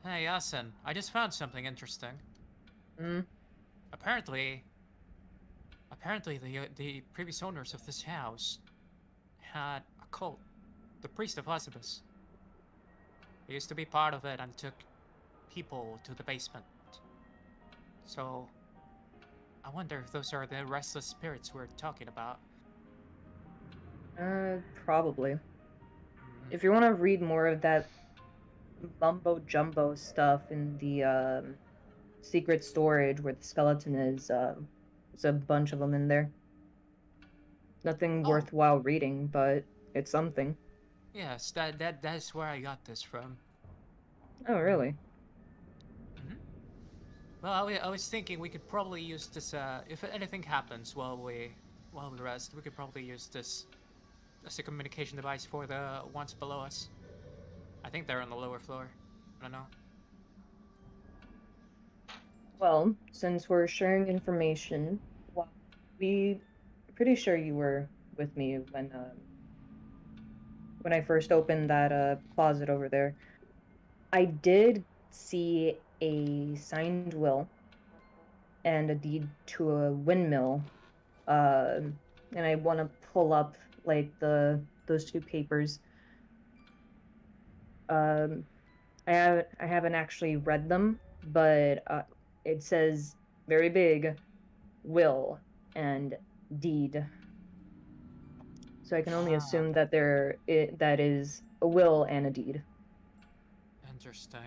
Hey, Yasin, I just found something interesting. Apparently, the previous owners of this house had a cult, the Priest of Osibus. He used to be part of it and took people to the basement. So, I wonder if those are the restless spirits we're talking about. Probably. If you want to read more of that mumbo jumbo stuff in the secret storage where the skeleton is, there's a bunch of them in there. Nothing worthwhile reading, but it's something. Yes, that's where I got this from. Oh, really? Well, I was thinking we could probably use this. If anything happens while we rest, we could probably use this as a communication device for the ones below us. I think they're on the lower floor. I don't know. Well, since we're sharing information, well, pretty sure you were with me when I first opened that closet over there. I did see a signed will and a deed to a windmill, and I want to pull up like those two papers. I haven't actually read them, but it says very big, will and deed. So I can only assume that that is a will and a deed. Interesting.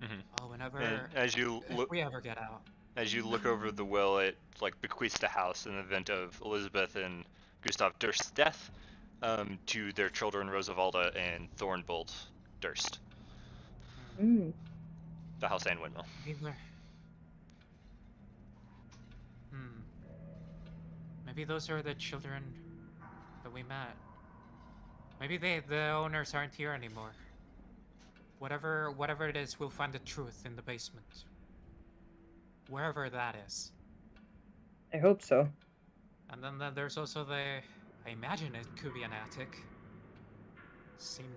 Mm-hmm. Whenever if we ever get out. As you look over the will, it like bequeaths the house in the event of Elizabeth and Gustav Durst's death to their children Rosavalda and Thornbolt Durst. The house and windmill. Maybe those are the children that we met. Maybe the owners aren't here anymore. Whatever it is, we'll find the truth in the basement. Wherever that is. I hope so. And then there's also I imagine it could be an attic. Seemed.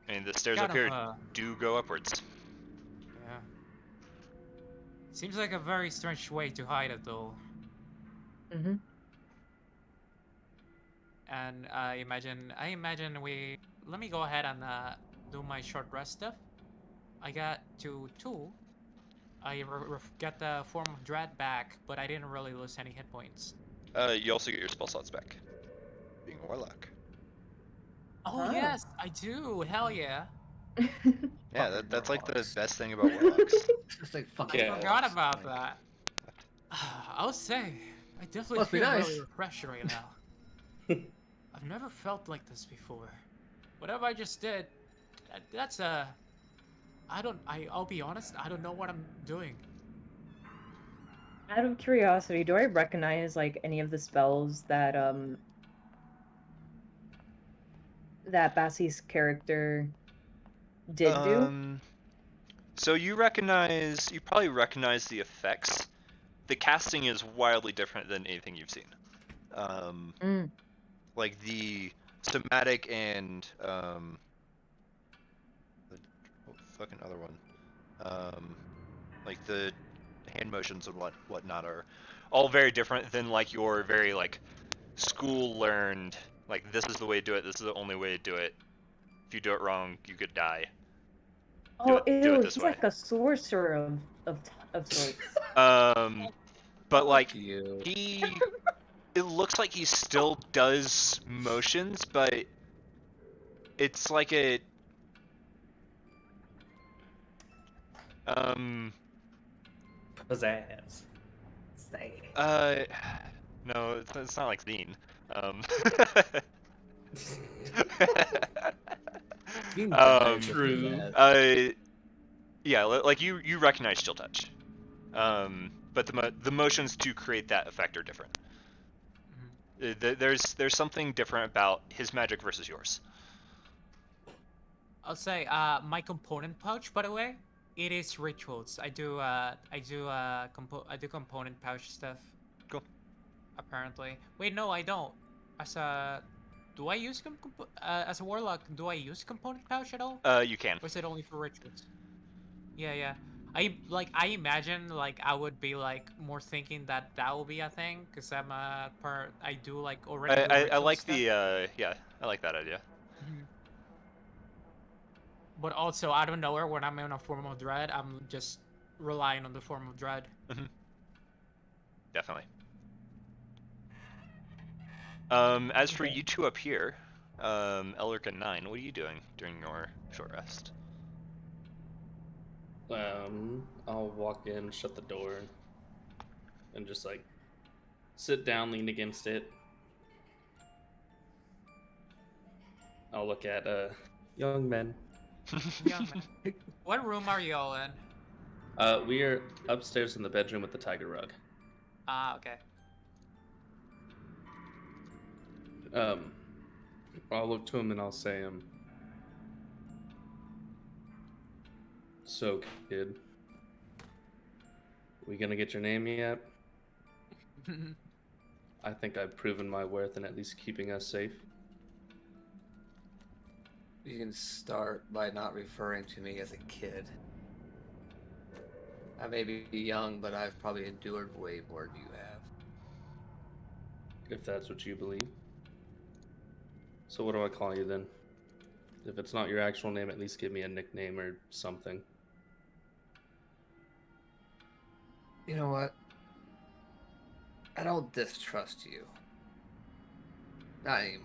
And the stairs up here do go upwards. Yeah. Seems like a very strange way to hide it, though. and I imagine we. Let me go ahead and do my short rest stuff. I got to 2. I got the form of dread back, but I didn't really lose any hit points. You also get your spell slots back, being a warlock. Oh Ah. yes, I do. Hell yeah. Yeah, Fucking that's like the warlocks. best thing about warlocks. It's like fucking. Yeah. I forgot warlocks, about like- that. I'll say, I definitely Must be feel nice. really refreshed right now. I've never felt like this before. Whatever I just did, that's a. I'll be honest. I don't know what I'm doing. Out of curiosity, do I recognize like any of the spells that Bassie's character did do? So you probably recognize the effects. The casting is wildly different than anything you've seen. Like the somatic and the fucking other one, like the hand motions and whatnot are all very different than like your very like school learned. Like this is the way to do it. This is the only way to do it. If you do it wrong, you could die. Oh, do it ew, this he's way. like a sorcerer of sorts. But like you. it looks like he still does motions, but it's like a Pizzazz. no, it's not like Zine. True. Yeah, like you recognize Chill Touch, but the motions to create that effect are different. There's something different about his magic versus yours. I'll say, my component pouch, by the way, it is rituals. I do component pouch stuff. Cool. Apparently, wait, no, I don't. Do I use as a warlock? Do I use component pouch at all? You can. Or is it only for rituals? Yeah. I imagine like I would be like more thinking that will be a thing because I'm a part. I do like already. I like stuff. yeah, I like that idea. But also, out of nowhere, when I'm in a form of dread, I'm just relying on the form of dread. Definitely. As for you two up here, Elric and 9, what are you doing during your short rest? I'll walk in, shut the door, and just like sit down, lean against it. I'll look at young men. Young man. What room are you all in? We are upstairs in the bedroom with the tiger rug. Ah, okay. I'll look to him and I'll say, so, kid, we gonna get your name yet? I think I've proven my worth in at least keeping us safe. You can start by not referring to me as a kid. I may be young, but I've probably endured way more than you have. If that's what you believe. So what do I call you then? If it's not your actual name, at least give me a nickname or something. You know what? I don't distrust you. Not anymore.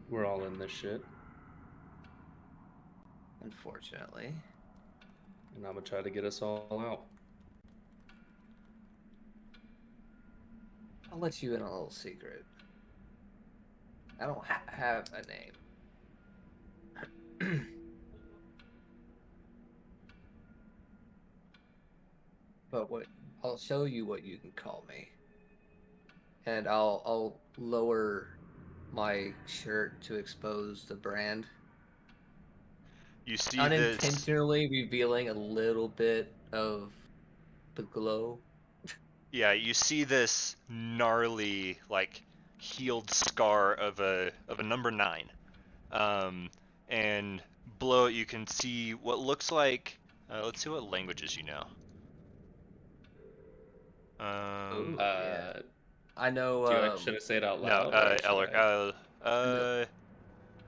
We're all in this shit. Unfortunately. And I'm gonna try to get us all out. I'll let you in on a little secret. I don't have a name. But I'll show you what you can call me. And I'll lower my shirt to expose the brand. You see Unintentionally revealing a little bit of the glow. Yeah, you see this gnarly, like, healed scar of a number 9. And below it you can see what looks like, let's see what languages you know. Yeah. I know. Should I say it out No, loud? or should Elric. I-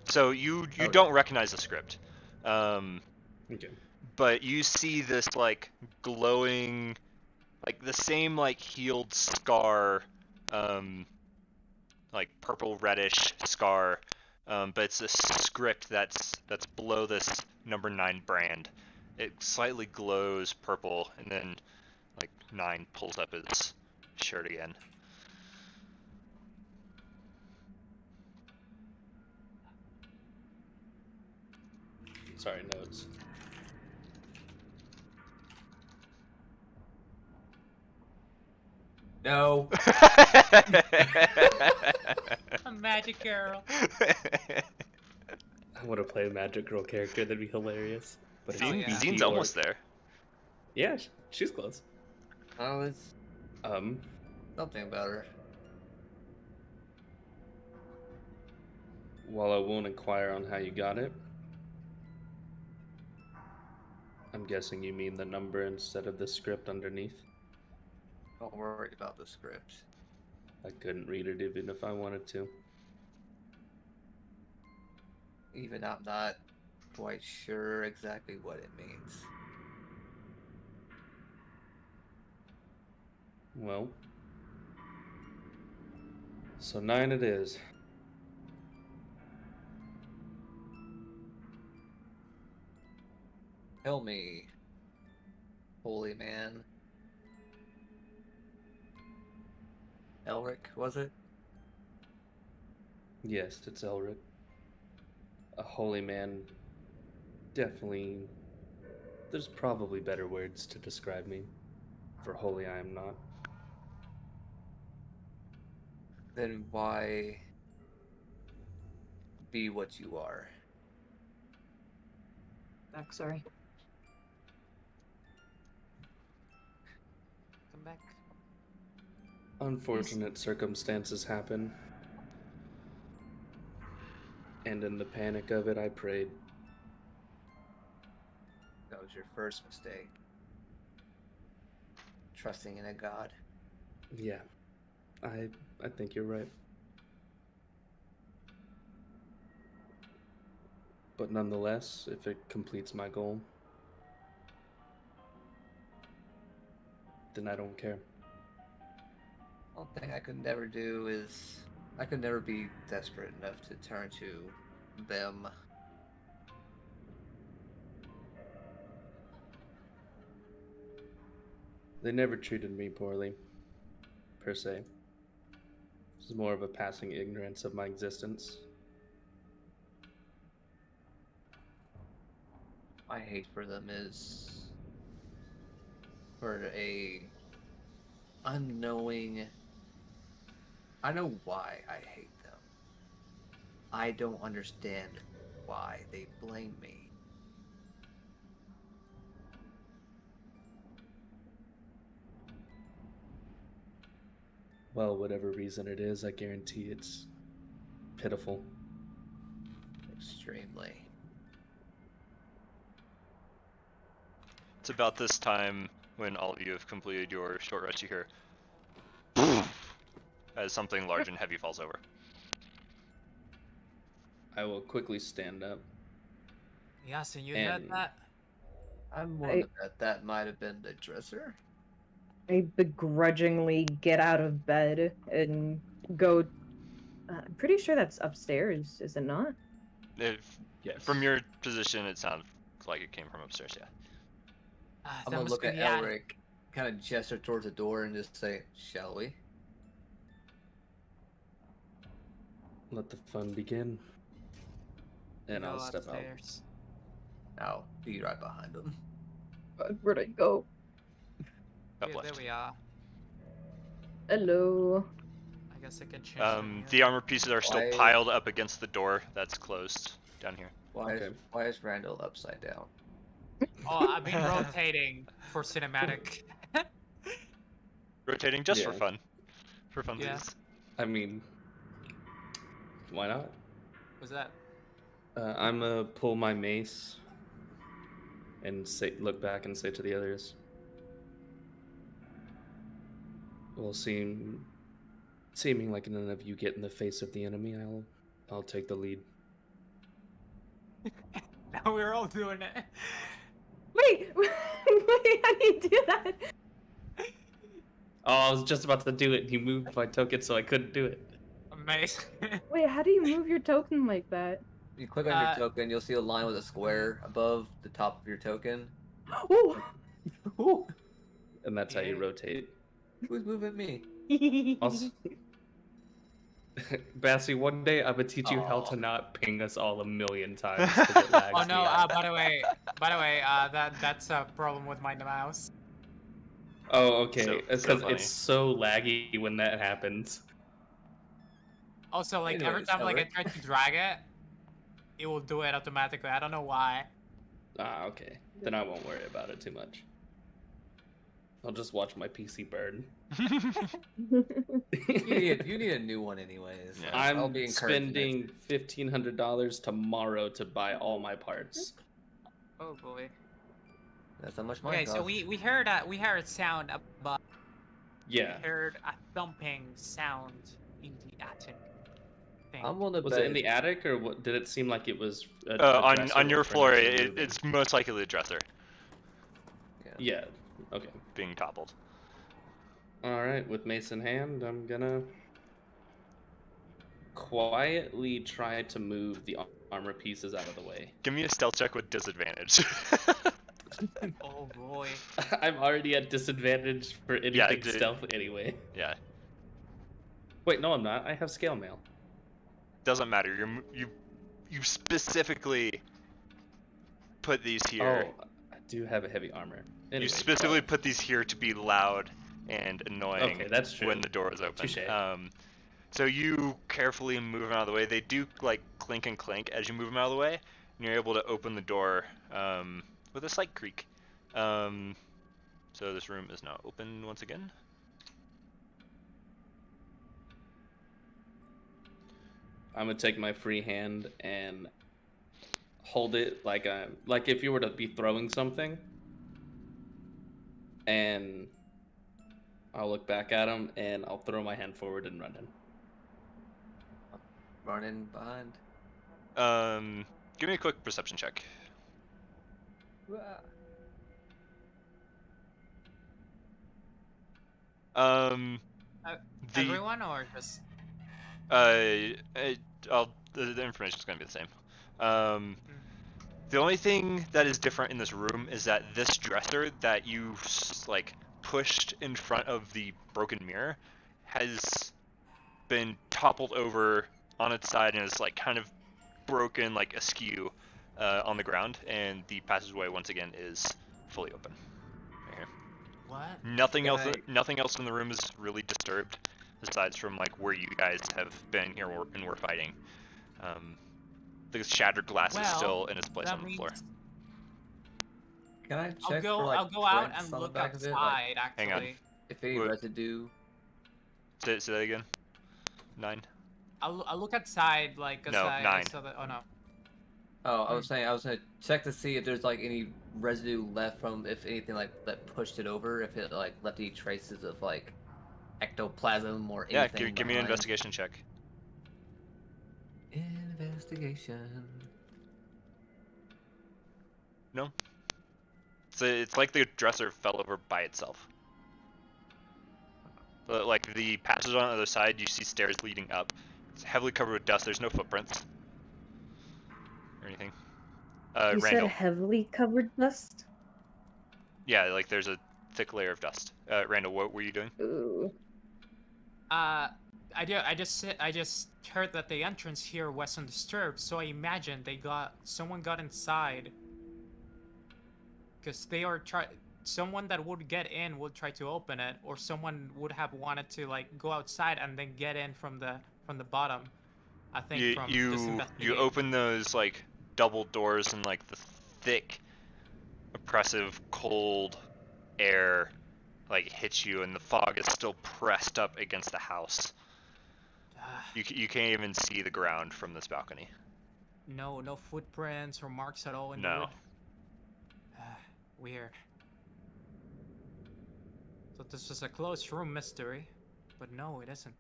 So you Okay. don't recognize the script, Okay. but you see this like glowing, like the same like healed scar, like purple reddish scar, but it's a script that's below this number 9 brand. It slightly glows purple, and then like 9 pulls up his shirt again. Sorry, notes. No. A magic girl. I want to play a Magic Girl character. That'd be hilarious. But it's Zine- a yeah. Zine's BT almost orc. there. Yeah, she's close. Oh, it's something about her. While I won't inquire on how you got it, I'm guessing you mean the number instead of the script underneath. Don't worry about the script. I couldn't read it even if I wanted to. Even I'm not quite sure exactly what it means. Well, so 9 it is. Tell me, holy man. Elric, was it? Yes, it's Elric. A holy man. Definitely. There's probably better words to describe me. For holy, I am not. Then why be what you are? Back, sorry. Come back. Unfortunate circumstances happen. And in the panic of it, I prayed. That was your first mistake. Trusting in a god. Yeah, I think you're right. But nonetheless, if it completes my goal, then I don't care. One thing I could never do is I could never be desperate enough to turn to them. They never treated me poorly, per se. This is more of a passing ignorance of my existence. My hate for them is for a unknowing. I know why I hate them. I don't understand why they blame me. Well, whatever reason it is, I guarantee it's pitiful. Extremely. It's about this time when all of you have completed your short rest, you hear as something large and heavy falls over. I will quickly stand up. Yasin, you heard And- that? I'm willing to bet that might have been the dresser. I begrudgingly get out of bed and go. I'm pretty sure that's upstairs, is it not? Yes. From your position, it sounds like it came from upstairs, yeah. Ah, I'm that gonna must look be at the attic. Elric, kind of gesture towards the door, and just say, "Shall we?" Let the fun begin. And Go I'll step out. upstairs. I'll be right behind him. Where'd I go? Up Yeah, there left. we are. Hello. I guess I can change from The here. armor pieces are still Why- piled up against the door that's closed down here. Okay. Why is Randall upside down? Oh, I've been rotating for cinematic. Rotating just for Yeah. fun. For funsies. Yeah. I mean, why not? What's that? I'm gonna pull my mace and look back and say to the others, "We'll seem Seeming like none of you get in the face of the enemy, I'll take the lead. Now we're all doing it. Wait, wait, how do you do that? Oh, I was just about to do it. You moved my token, so I couldn't do it. Amazing. Wait, how do you move your token like that? You click on your token, you'll see a line with a square above the top of your token. Oh! And that's how you Yeah. rotate. Who's moving me? Also, Bassie, one day I'm gonna teach you how Aw. to not ping us all 1,000,000 times because it lags Oh me no! out. By the way, that's a problem with my mouse. Oh, okay. So Because funny. it's so laggy when that happens. Also, like every Anyways, time like I Elric. try to drag it, it will do it automatically. I don't know why. Ah, okay. Then I won't worry about it too much. I'll just watch my PC burn. You need a new one anyways. Yeah. I'll I'm be encouraging it. spending $1,500 tomorrow to buy all my parts. Oh boy. That's how much mine Okay, so costs. we heard a sound above. Yeah. We heard a thumping sound in the attic. Thing. I'm on the Was bed. it in the attic, or what? Did it seem like it was a dresser on your with floor, furniture moving? it's most likely the dresser Yeah. Okay. being toppled. All right. With mace in hand, I'm gonna quietly try to move the armor pieces out of the way. Give me a stealth check with disadvantage. Oh boy. I'm already at disadvantage for anything stealth anyway. Yeah, Wait, no, I'm not. I have scale mail. doesn't matter. You specifically put these here. Oh, I do have a heavy armor. Anyway, You specifically put these here to be loud and annoying Okay, that's true. when the door is open. Touche. So you carefully move them out of the way. They do like clink and clink as you move them out of the way, and you're able to open the door with a slight creak. So this room is now open once again. I'm gonna take my free hand and hold it like if you were to be throwing something, and I'll look back at him and I'll throw my hand forward and run in. Running behind. Give me a quick perception check. Everyone or just? The information is going to be the same. The only thing that is different in this room is that this dresser that you like pushed in front of the broken mirror has been toppled over on its side and is like kind of broken, like askew on the ground, and the passageway once again is fully open. Right here. What? Nothing else in the room is really disturbed, aside from like where you guys have been here and we're fighting. The shattered glass is still in its place on the floor. Can I check for I'll like go out prints and on the look back of it? outside. Like, Actually. hang on. if any What? residue. Say that again. 9. I'll look outside, like, cause No, I 9. saw that. Oh no. Oh, I was saying I was gonna check to see if there's like any residue left from if anything like that pushed it over, if it like left any traces of like ectoplasm or Yeah, anything. give me an behind. investigation check. Investigation. No. So it's like the dresser fell over by itself. But, like the passage on the other side, you see stairs leading up. It's heavily covered with dust. There's no footprints or anything. You Randall. said heavily covered dust? Yeah, like there's a thick layer of dust. Randall, what were you doing? Ooh. I just heard that the entrance here was undisturbed, so I imagine someone got inside. Because someone that would get in would try to open it, or someone would have wanted to like go outside and then get in from the bottom. I think you open those like double doors and like the thick, oppressive, cold air like hits you, and the fog is still pressed up against the house. You can't even see the ground from this balcony. No footprints or marks at all in the No. wood. Weird. So this was a closed room mystery, but no, it isn't.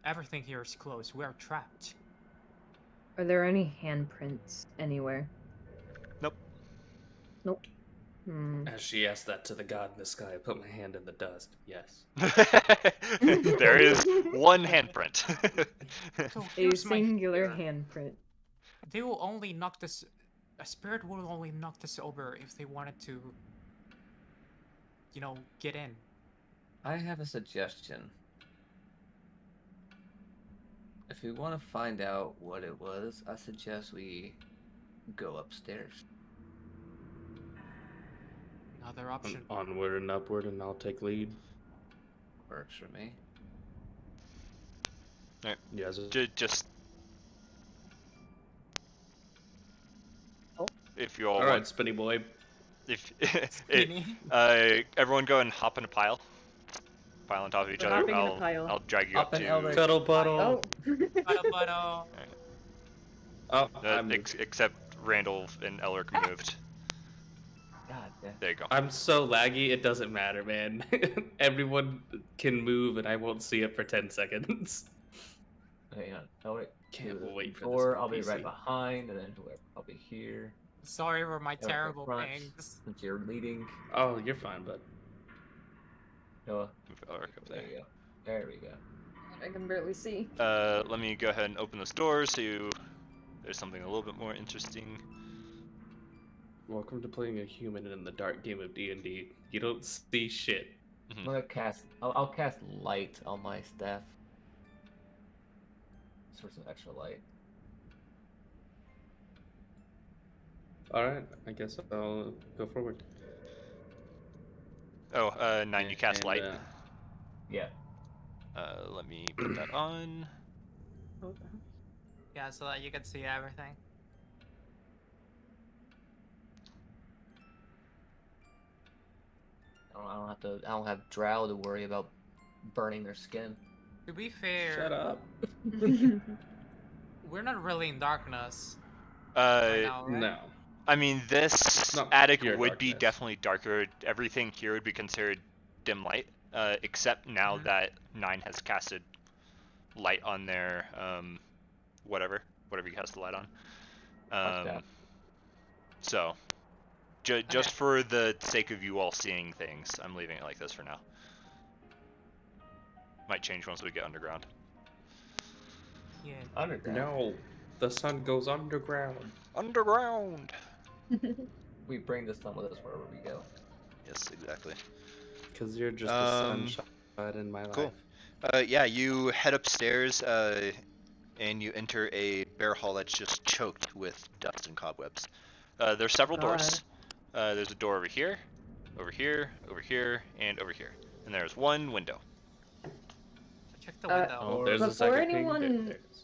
Everything here is closed. We are trapped. Are there any handprints anywhere? Nope. Nope. Hmm. As she asked that to the god in the sky, I put my hand in the dust. Yes. There is one handprint. So A here's my singular fear. handprint. They will only knock this. A spirit will only knock this over if they wanted to, you know, get in. I have a suggestion. If we want to find out what it was, I suggest we go upstairs. Another option. Onward and upward, and I'll take lead. Works for me. Yes. Just. Oh. If you all All want, right, Spinny boy. if Skinny. everyone go and hop in a pile on top of each We're other. hopping in a pile. I'll drag you Up up an to elevator. Cuddle puddle. Oh. But Oh, I'm, except Randall and Elric moved. God damn. There you go. I'm so laggy, it doesn't matter, man. Everyone can move, and I won't see it for 10 seconds. Okay, hang on. Oh, wait. Can't Do the wait for door. this I'll be right PC. behind, and then whoever. I'll be here. sorry for my Go for terrible front, things. Since you're leading. Oh, you're fine, bud. Noah. Move Elric up There there. you go. There we go. I can barely see. Let me go ahead and open this door so there's something a little bit more interesting. Welcome to playing a human in the dark game of D&D. You don't see shit. I'm gonna cast. I'll cast light on my staff. Source of extra light. Alright, I guess I'll go forward. Oh, 9, you cast light. Yeah. Let me put that on. Yeah, so that you can see everything. I don't have Drow to worry about burning their skin. To be fair, Shut up. we're not really in darkness right now, right? No. I mean, this Not attic pure would be darkness. definitely darker. Everything here would be considered dim light, except now Mhm. that 9 has casted light on their whatever you cast the light on. that. So, just for the sake of you all seeing things, I'm leaving it like this for now. Might change once we get underground. Yeah. Underground. No. The sun goes underground. Underground! We bring the sun with us wherever we go. Yes, exactly. Because you're just the sunshine in my Cool. life. Yeah, you head upstairs, and you enter a bare hall that's just choked with dust and cobwebs. There's several doors. There's a door over here, over here, over here, and over here. And there's one window. Check the window. Oh, there's a Before second anyone- ping. There it is.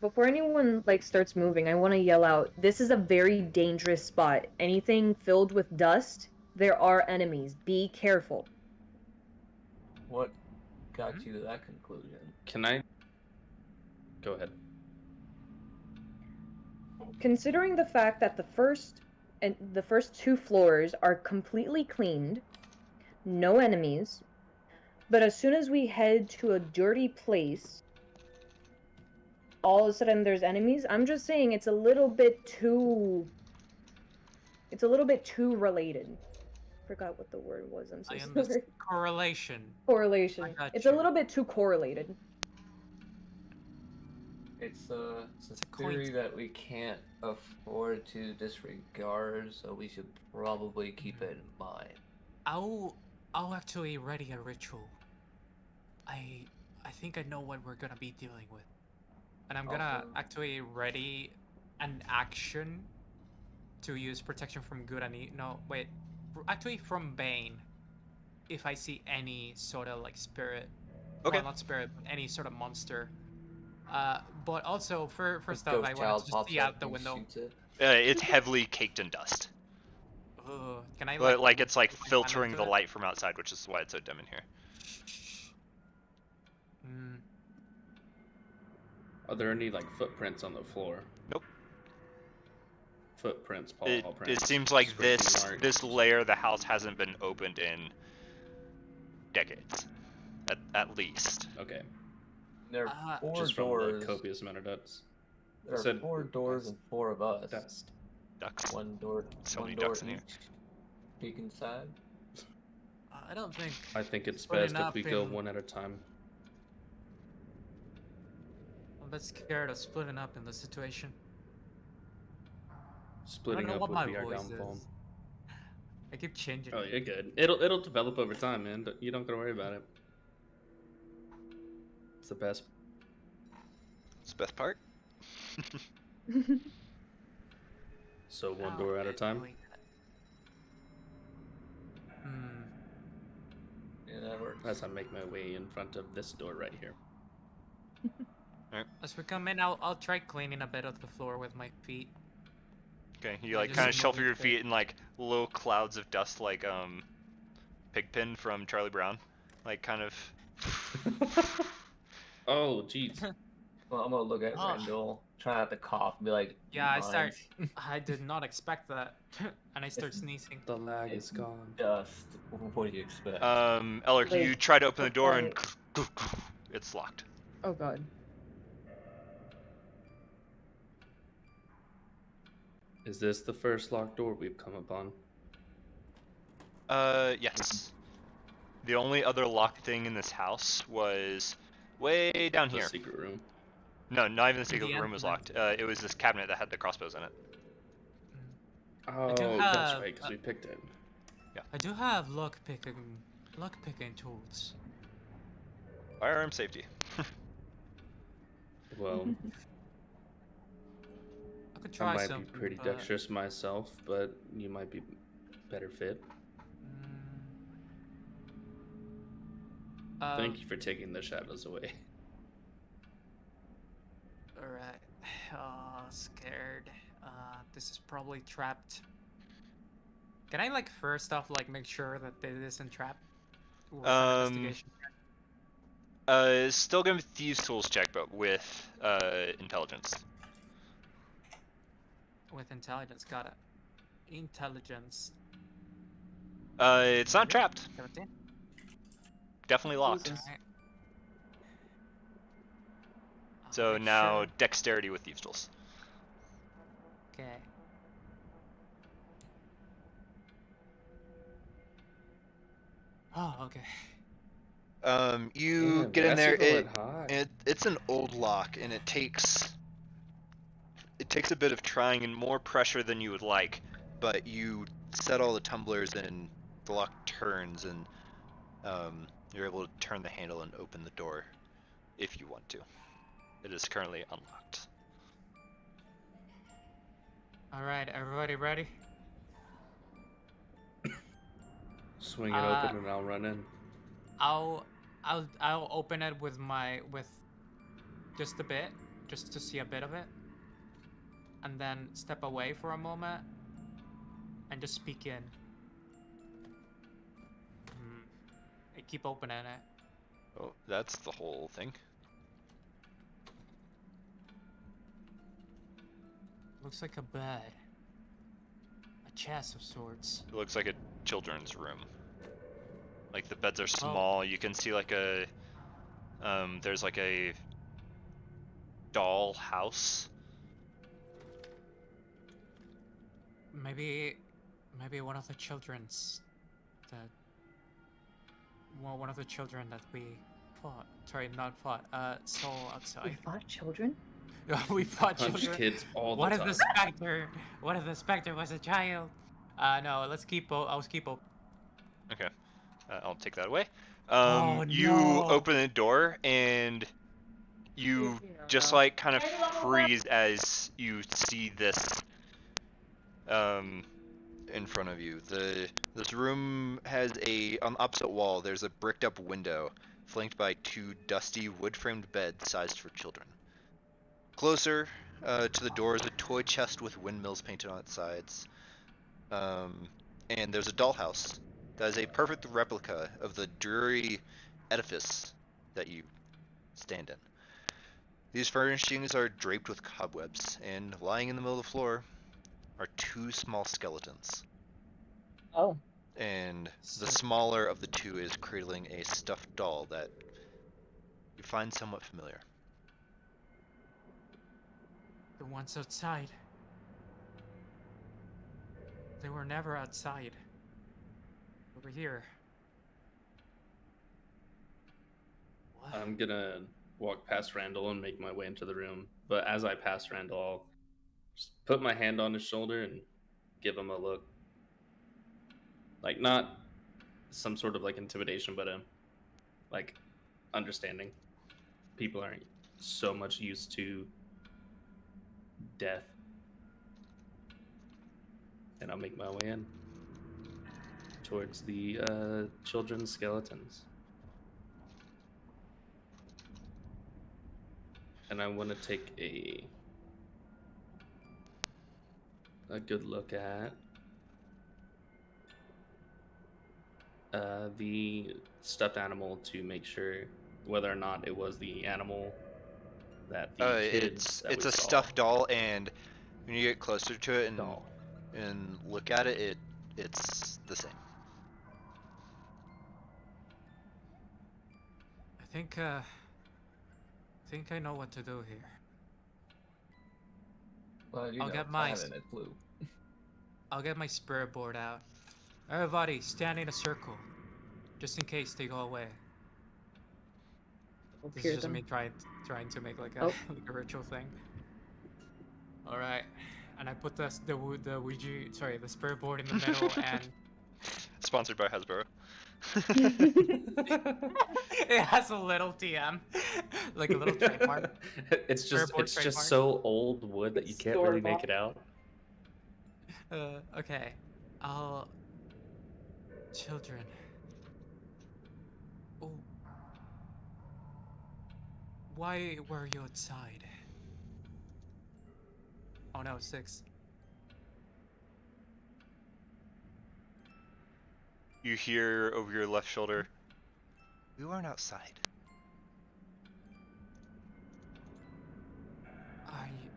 Before anyone like starts moving, I want to yell out, this is a very dangerous spot. Anything filled with dust, there are enemies. Be careful. What got you to that conclusion? Can I? Go ahead. Considering the fact that the first 2 floors are completely cleaned, no enemies, but as soon as we head to a dirty place, all of a sudden there's enemies. I'm just saying it's a little bit too related. Forgot what the word was. I'm so I sorry. understand. Correlation. Correlation. I got It's a you. little bit too correlated. It's a a theory coincidence. that we can't afford to disregard, so we should probably keep it in mind. I'll actually ready a ritual. I think I know what we're gonna be dealing with. And I'm gonna Also- actually ready an action to use protection from good and evil. No, wait. Actually, from Bane. If I see any sort of like spirit. Okay. Well, not spirit, but any sort of monster. But also for A stuff, ghost I want child to just pops see up out the and window. shoots it. It's heavily caked in dust. Can I Like it's like put my hand filtering into the it? light from outside, which is why it's so dim in here. Mm, Are there any like footprints on the floor? Nope. Footprints, paw It prints. seems like scraping this marks. layer of the house hasn't been opened in decades, at least. Okay. There are 4 Just from doors. the copious amount of ducks. There are said 4 doors and 4 of us. Dust. Ducks. One door. So one many door ducks in here. each. Peek inside. I don't think. I think it's Splitting best if up we go in- one at a time. I'm a bit scared of splitting up in this situation. Splitting know up what would my be our voice downfall. is. I keep changing. Oh, it. you're good. It'll develop over time, man. You don't gotta worry about it. It's the best. It's the best part. So one How door at a time. annoying that- Yeah, that works. As I make my way in front of this door right here. As we come in, I'll try cleaning a bit of the floor with my feet. Okay, you Yeah, like just kind of shuffle moving your forward. feet in like little clouds of dust, like Pigpen from Charlie Brown, like kind of. Oh, jeez. Well, I'm gonna look at Oh. Randall, try not to cough, and be like, Yeah, I start. "Mind." I did not expect that, and I start sneezing. The lag It's is gone. dust. What do you expect? Elric, Wait, you try to open the door and before it's locked. Oh god. Is this the first locked door we've come upon? Yes. The only other locked thing in this house was way down The here. secret room. No, not even the The secret room was entrance. locked. It was this cabinet that had the crossbows in it. Oh, do that's have, right, because we picked it. I do have lock picking tools. Firearm safety. Well, I could I try might something. be pretty but, dexterous myself, but you might be better fit. Thank you for taking the shadows away. Alright. Oh, scared. This is probably trapped. Can I like first off like make sure that it isn't trapped? With an investigation check? It's still gonna be thieves tools check, but with intelligence. With intelligence, got it. Intelligence. It's not trapped. 17. Definitely locked. Jesus. Alright. I'll So make now sure- dexterity with thieves tools. Okay. Oh, okay. You Damn, get in that's there. even went high. It's an old lock, and it takes a bit of trying and more pressure than you would like. But you set all the tumblers, and the lock turns, and you're able to turn the handle and open the door if you want to. It is currently unlocked. Alright, everybody ready? Swing it open and I'll run in. I'll open it with just a bit, just to see a bit of it, and then step away for a moment and just peek in. I keep opening it. Oh, that's the whole thing. Looks like a bed, a chest of sorts. It looks like a children's room. Like the beds are small. You can see like a there's like a doll house. Maybe one of the children's one of the children that we fought. Sorry, not fought. Saw We outside. fought children? We fought Punch children. kids all the What if time. the specter? What if the specter was a child? No. Let's keep. I'll keep open. Okay, I'll take that away. Oh, You no. open the door and you just like kind of freeze as you see this in front of you. This room has on the opposite wall. There's a bricked up window flanked by 2 dusty wood-framed beds sized for children. Closer to the door is a toy chest with windmills painted on its sides. And there's a dollhouse that is a perfect replica of the dreary edifice that you stand in. These furnishings are draped with cobwebs, and lying in the middle of the floor are 2 small skeletons. Oh. And the smaller of the 2 is cradling a stuffed doll that you find somewhat familiar. The ones outside. They were never outside. Over here. What? I'm gonna walk past Randall and make my way into the room. But as I pass Randall, I'll just put my hand on his shoulder and give him a look. Like, not some sort of like intimidation, but like understanding. People aren't so much used to death. And I'll make my way in towards the children's skeletons. And I want to take a good look at the stuffed animal to make sure whether or not it was the animal that the kids that It's we a saw. stuffed doll, and when you get closer to it Doll. and look at it, it's the same. I think I know what to do here. Well, you I'll know, get 'cause my I haven't a clue. I'll get my spirit board out. Everybody, stand in a circle, just in case they go away. I'll This hear is just them. me trying to make like a Oh. like a ritual thing. All right, and I put the Ouija, sorry, the spirit board in the middle, and Sponsored by Hasbro. it has a little TM, like a little trademark. it's Airport just trademark. so old wood that you It's can't really make store-bought. it out. Okay, I'll. Children. Oh. Why were you outside? Oh no, 6. You hear over your left shoulder, we weren't outside.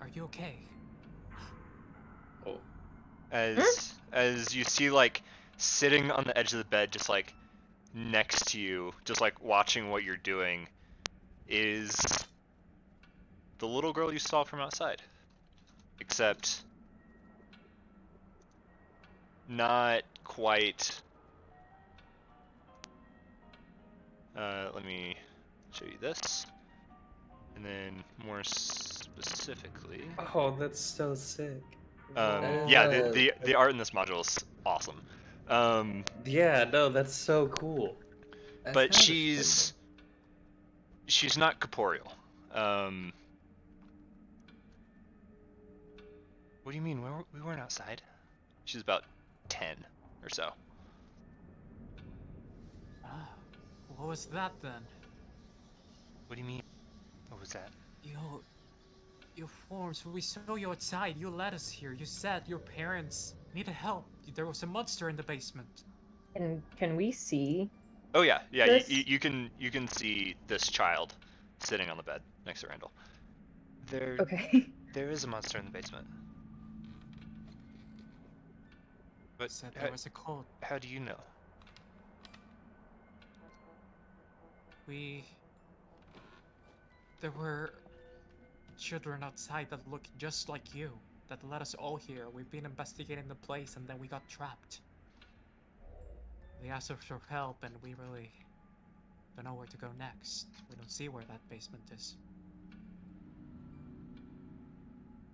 Are you okay? Oh, As you see, like, sitting on the edge of the bed, just like next to you, just like watching what you're doing, is the little girl you saw from outside. Except not quite. Let me show you this. And then more specifically, oh, that's so sick. That is, yeah, the art in this module is awesome. Yeah, no, that's so cool. that's But kind of she's not corporeal. What do you mean? We weren't outside. She's about 10 or so. Ah, what was that then? What do you mean? What was that? Your forms. We saw you outside. You led us here. You said your parents needed help. There was a monster in the basement. And can we see? Oh yeah. This- You can see this child sitting on the bed next to Randall. Okay. There is a monster in the basement. You But said there was a code. how do you know? There were children outside that looked just like you, that led us all here. We've been investigating the place and then we got trapped. They asked us for help and we really don't know where to go next. We don't see where that basement is.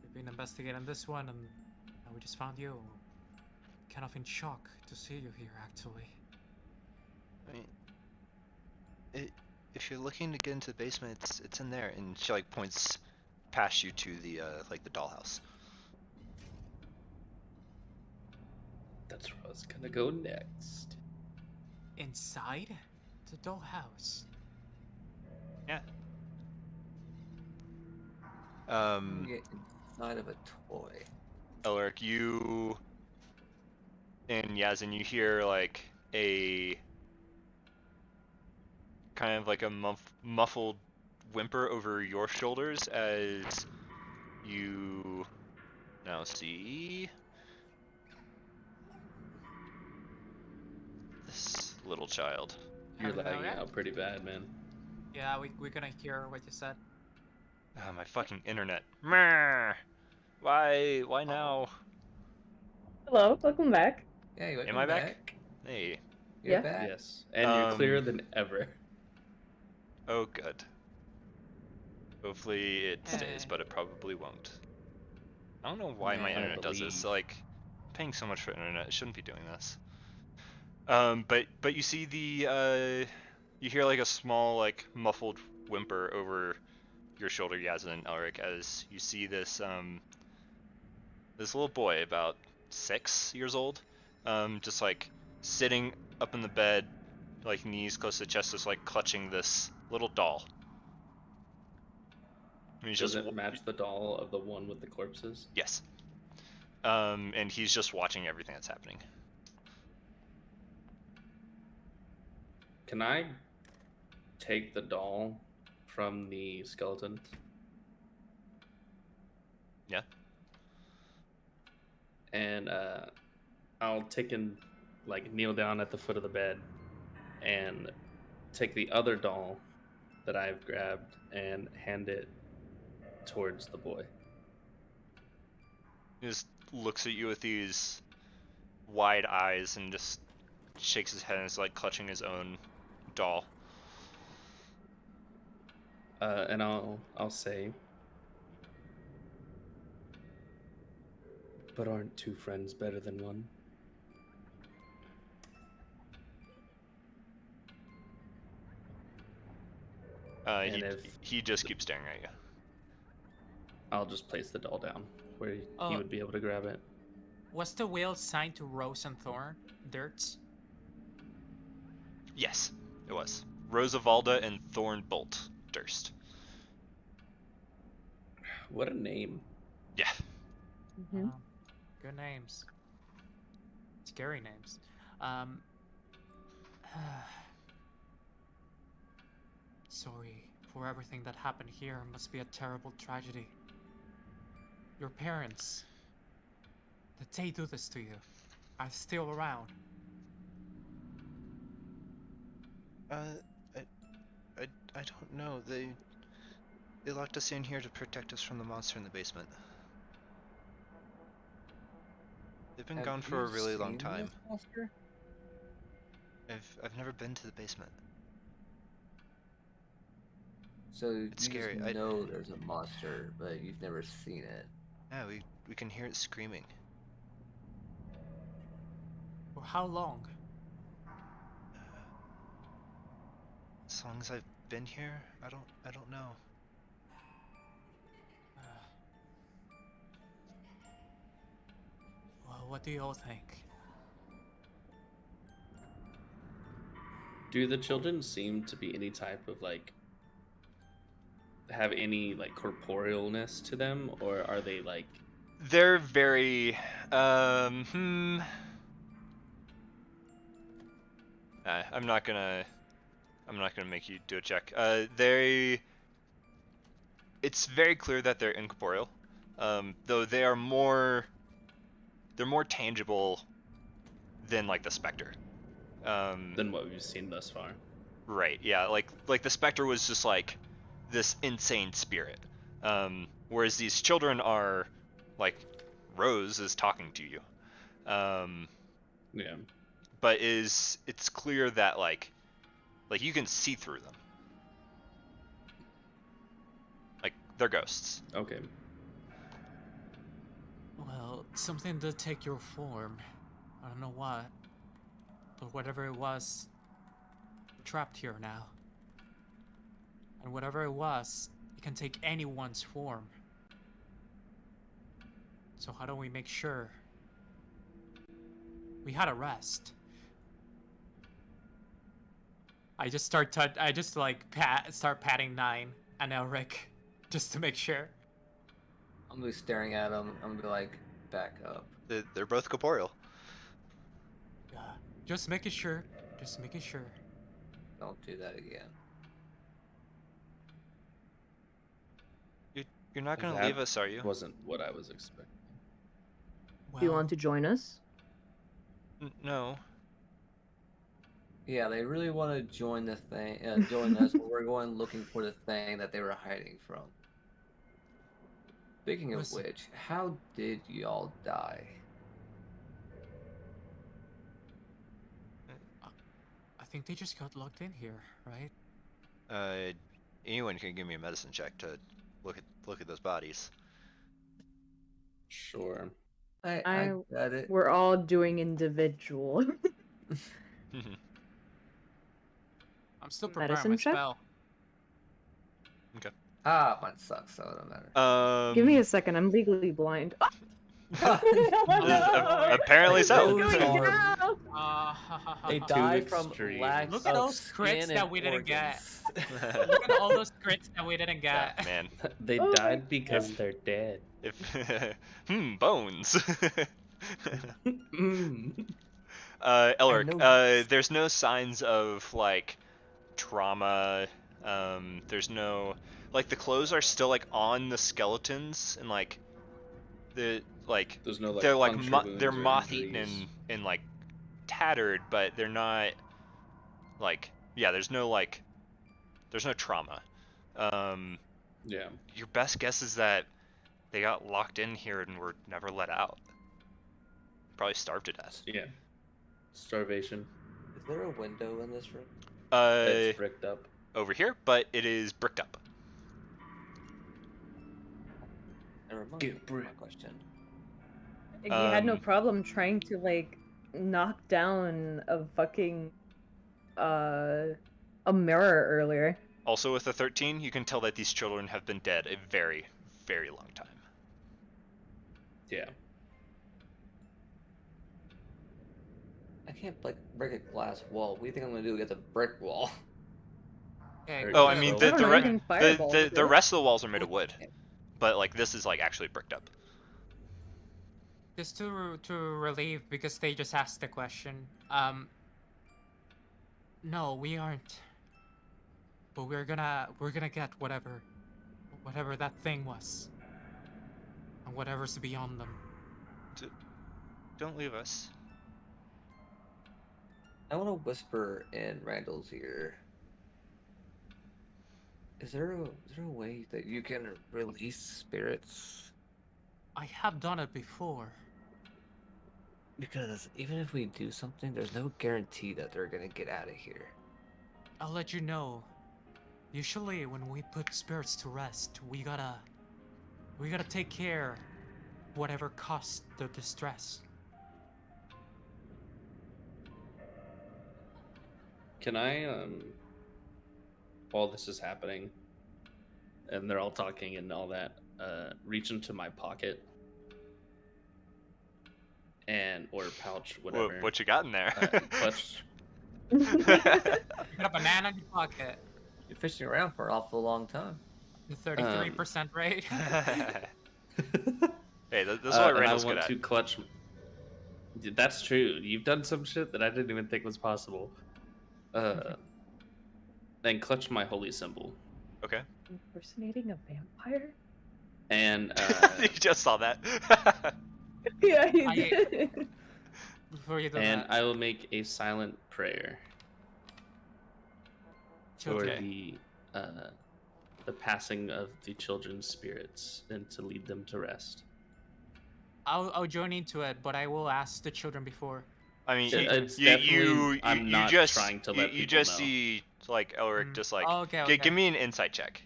We've been investigating this one and now we just found you. Kind of in shock to see you here, actually. I mean, if you're looking to get into the basement, it's in there. And she like points past you to the like the dollhouse. That's where I was gonna go next. Inside the dollhouse. Yeah. get inside of a toy. Elric, you and Yazin, you hear like a kind of like a muffled whimper over your shoulders as you now see this little child. You're Hello, lagging Red? out pretty bad, man. Yeah, we're gonna hear what you said. Ah, my fucking internet. Meh. Why Oh. now? Hello, welcome back. Yeah, you're Am welcome I back? back. Hey. You're Yeah. back. Yes, and you're clearer Um, than ever. Oh, good. Hopefully it stays, Hey. but it probably won't. I don't know why my Yeah, I internet does this. believe. Like, I'm paying so much for internet, it shouldn't be doing this. But you see you hear like a small like muffled whimper over your shoulder, Yazin and Elric, as you see this little boy about 6 years old, just like sitting up in the bed, like knees close to the chest, just like clutching this little doll. And he's Does just it match the doll of the one with the corpses? yes. And he's just watching everything that's happening. Can I take the doll from the skeleton? Yeah. And I'll take and like kneel down at the foot of the bed and take the other doll that I've grabbed and hand it towards the boy. He just looks at you with these wide eyes and just shakes his head and is like clutching his own doll. And I'll say, but aren't two friends better than one? And He just keeps staring at you. I'll just place the doll down where he Oh. would be able to grab it. Was the whale signed to Rose and Thorn? Dirts? Yes, it was. Rosavalda and Thornbolt Durst. What a name. Yeah. Mm-hmm. Good names. Scary names. Sorry for everything that happened here. It must be a terrible tragedy. Your parents, did they do this to you? Are they still around? I don't know. They locked us in here to protect us from the monster in the basement. They've been gone for a really long time. I've never been to the basement. So It's you scary. just know there's a monster, but you've never seen it. Yeah, we can hear it screaming. For how long? As long as I've been here, I don't know. Well, what do you all think? Do the children seem to be any type of like have any like corporealness to them, or are they like They're very I'm not gonna make you do a check. It's very clear that they're incorporeal. Though they're more tangible than like the specter. than what we've seen thus far? Right, yeah, like the specter was just like this insane spirit. Whereas these children are like Rose is talking to you. Yeah. But it's clear that like you can see through them. Like they're ghosts. Okay. Well, something did take your form. I don't know what. But whatever it was, we're trapped here now. And whatever it was, it can take anyone's form. So how do we make sure? We had a rest. I just start patting 9 and Elric just to make sure. I'm gonna be staring at him. I'm gonna be like, back up. They're both corporeal. Yeah. Just making sure. Just making sure. Don't do that again. You're not gonna That leave us, are you? Wasn't what I was expecting. Well, Do you want to join us? No. Yeah, they really want to join the thing, join us. But we're going looking for the thing that they were hiding from. Speaking of Listen. which, how did y'all die? I think they just got locked in here, right? Anyone can give me a medicine check to look at those bodies. Sure. I got it. We're all doing individual. I'm still preparing Medicine my check? spell. Ah, mine sucks, so it don't matter. Give me a second. I'm legally blind. Apparently so. Those are- They Too died from extreme. lack Look at of those crits skin that and we didn't get. organs. Look at all those crits that we didn't get. Man, They Oh my died because God. they're dead. if bones. Mm. Elric, know this. there's no signs of like trauma. There's no like the clothes are still like on the skeletons and like the like There's no like they're like puncture wounds they're or moth eaten injuries. and like tattered, but they're not like there's no trauma. Yeah. Your best guess is that they got locked in here and were never let out. Probably starved to death. Yeah. Starvation. Is there a window in this room? It's bricked up. Over here, but it is bricked up. Never mind. Get My bricked. question. You had no Um, problem trying to like knock down a fucking a mirror earlier. Also with the 13, you can tell that these children have been dead a very, very long time. Yeah. I can't like break a glass wall. What do you think I'm gonna do against a brick wall? Okay, Oh, I yeah, mean look the I don't the, know, re- anything fireballs, the right? rest of the walls are made of wood, but like this is like actually bricked up. just to relieve because they just asked the question. No, we aren't. But we're gonna get whatever that thing was, and whatever's beyond them. Don't leave us. I want to whisper in Randall's ear. Is there a way that you can release spirits? I have done it before. Because even if we do something, there's no guarantee that they're gonna get out of here. I'll let you know. Usually, when we put spirits to rest, we gotta take care, whatever caused the distress. Can I while this is happening and they're all talking and all that, reach into my pocket and or pouch, whatever. What you got in there? Clutch. You got a banana in your pocket. You're fishing around for an awful long time. The 33% rate. Hey, this is what and I Randall's good want at. to clutch. That's true. You've done some shit that I didn't even think was possible. Then clutch my holy symbol. Okay. Impersonating a vampire? And You just saw that. Yeah, he I- did. Before you do and that, I will make a silent prayer for children. the passing of the children's spirits and to lead them to rest. I'll join into it, but I will ask the children before. I mean, It's you definitely- I'm not just trying to let you people just know. see like Elric just like Oh, okay. give me an insight check.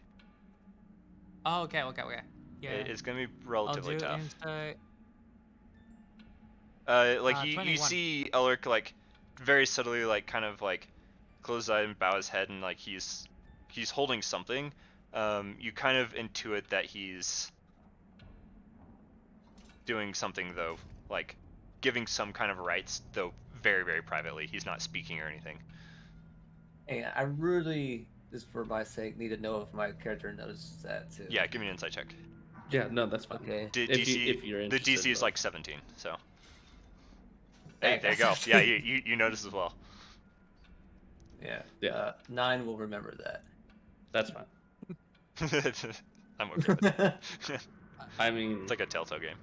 Oh, okay. Yeah. It's gonna be I'll relatively do tough. insight. Like you 21. see Elric like very subtly like kind of like close his eye and bow his head and like he's holding something. You kind of intuit that he's doing something though, like giving some kind of rites though very, very privately. He's not speaking or anything. Hey, I really, just for my sake, need to know if my character notices that too. Yeah, give me an insight check. Yeah, no, that's fine. Okay. If you're The interested, DC is though. like 17, so. Hey, Hey, there you go. that's- Yeah, you notice as well. Yeah. Yeah. 9 will remember that. That's fine. I'm okay with it. I mean, It's like a Telltale game.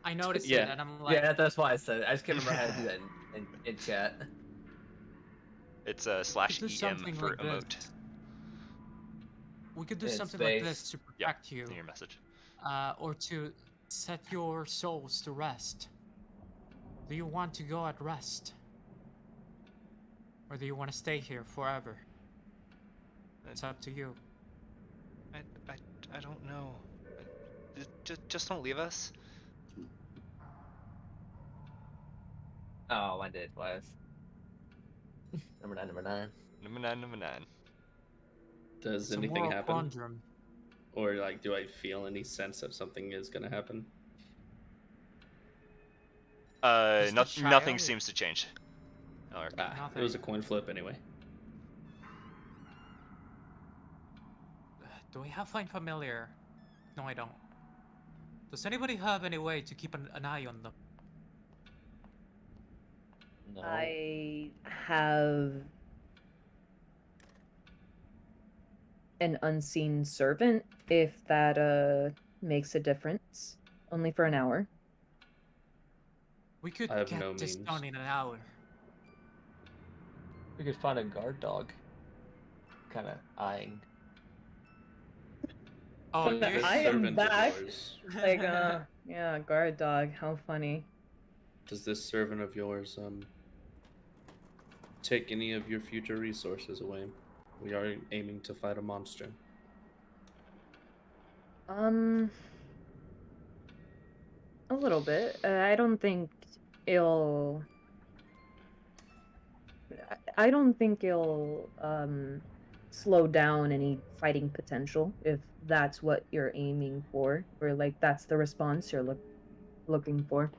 I noticed Yeah. it, and I'm like, Yeah, that's why I said it. I just can't remember how to do that in chat. It's We slash could do EM something for like emote. this. We could do In something like this space. to Yeah, protect you, in your message. or to set your souls to rest. Do you want to go at rest? Or do you want to stay here forever? It's up to you. I don't know. Just don't leave us. Oh, I did twice. Number 9, number 9. Number 9. Does It's a anything moral happen? quandrum. Or like, do I feel any sense that something is gonna happen? Is the Nothing child- seems to change. Or, It was a coin flip anyway. Do we have Find Familiar? No, I don't. Does anybody have any way to keep an eye on them? No. I have an unseen servant, if that makes a difference. Only for an hour. We could I have get no this means. done in an hour. We could find a guard dog. Kind of eyeing. Oh, But you... I am Servant of back. yours- Like, yeah, guard dog. How funny. Does this servant of yours take any of your future resources away? We are aiming to fight a monster. A little bit. I don't think it'll. I don't think it'll slow down any fighting potential if that's what you're aiming for, or like that's the response you're looking for.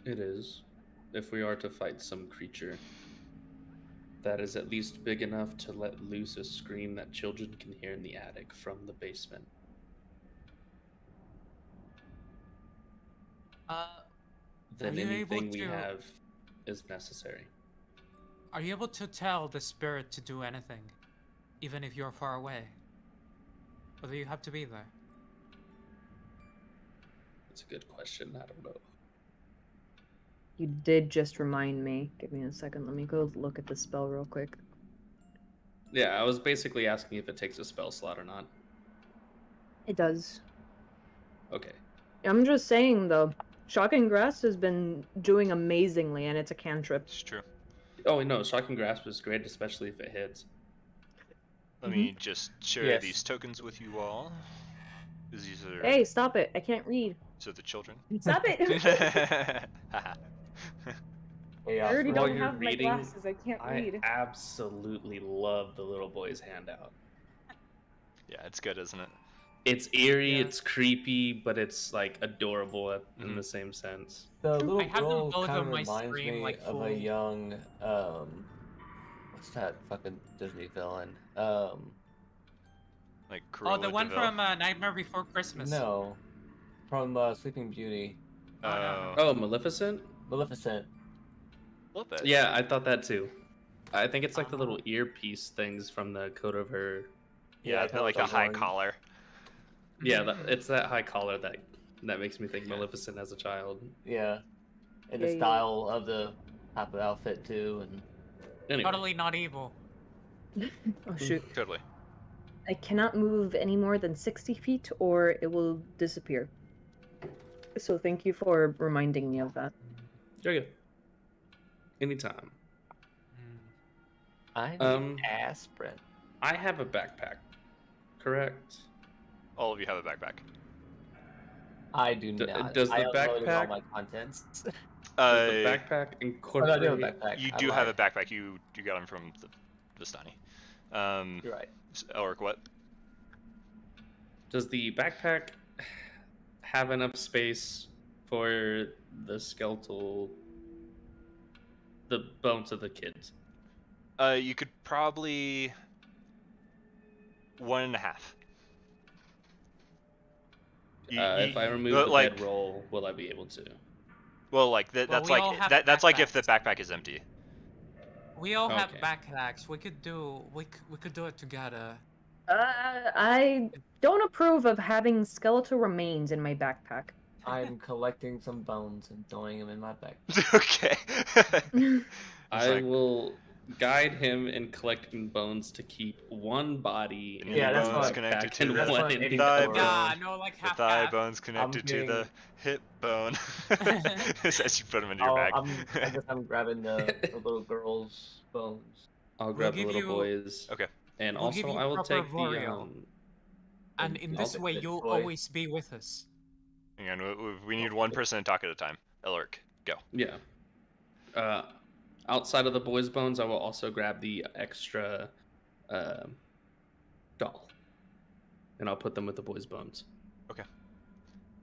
It is. If we are to fight some creature that is at least big enough to let loose a scream that children can hear in the attic from the basement. Then Are you able anything we to- have is necessary. Are you able to tell the spirit to do anything, even if you're far away? Or do you have to be there? That's a good question. I don't know. You did just remind me. Give me a second. Let me go look at the spell real quick. Yeah, I was basically asking if it takes a spell slot or not. It does. Okay. I'm just saying though, Shocking Grasp has been doing amazingly, and it's a cantrip. it's true. Oh no, Shocking Grasp is great, especially if it hits. Let me just share Yes. these tokens with you all. 'Cause these are Hey, stop it! I can't read. so the children. Stop it! Haha. Hey, I already While don't you're have my reading, glasses. I can't I read. absolutely love the little boy's handout. Yeah, it's good, isn't it? It's eerie, Yeah. it's creepy, but it's like adorable in Mhm. the same sense. The little I have them girl both kind on of my reminds screen, me like, of full. a young, what's that fucking Disney villain? Like Oh, Cruella the one de Vil. from Nightmare Before Christmas. No, from Sleeping Beauty, Oh, no. Oh, Maleficent? Maleficent. A little bit. Yeah, I thought that too. I think it's like the Oh. little earpiece things from the coat of her. Yeah, kinda like with the high horns. collar. Yeah, it's that high collar that makes me think Yeah. Maleficent as a child. Yeah, and Yeah, the yeah. style of the type of outfit too, and Anyway, Totally not evil. Oh shoot. Totally. I cannot move any more than 60 feet or it will disappear. So thank you for reminding me of that. you're good. Anytime. Hmm. I need aspirin. I have a backpack. Correct. All of you have a backpack. I do D- not. does the I uploaded all backpack- my contents. Does the backpack Oh, no, I do incorporate? have a backpack. You I do have a lied. backpack. You got them from the Vistani. You're right. Elric, what? Does the backpack have enough space for the skeletal, the bones of the kids? You could probably 1.5. If I remove but, the like- bedroll, will I be able to? Well, like Well, that's we all like have that's like if the backpacks. backpack is empty. We all have Okay. backpacks. We could do it together. I don't approve of having skeletal remains in my backpack. I'm collecting some bones and throwing them in my bag. Okay. I like- will guide him in collecting bones to keep one body in Yeah, the that's bones what- connected backpack to and that's one what in I'm the aiming thigh for. Yeah, bone. no, like The half thigh half. bone's connected to the getting- hip bone. As you put them into your bag. I guess I'm grabbing the little girl's bones. I'll We'll grab the give little you- boys. Okay. And we'll give also, you I will proper take burial. And in I'll this take way, the you'll toy. always be with us. Hang on, we need one person to talk at a time. Elric, go. Yeah. Outside of the boys' bones, I will also grab the extra doll, and I'll put them with the boys' bones. Go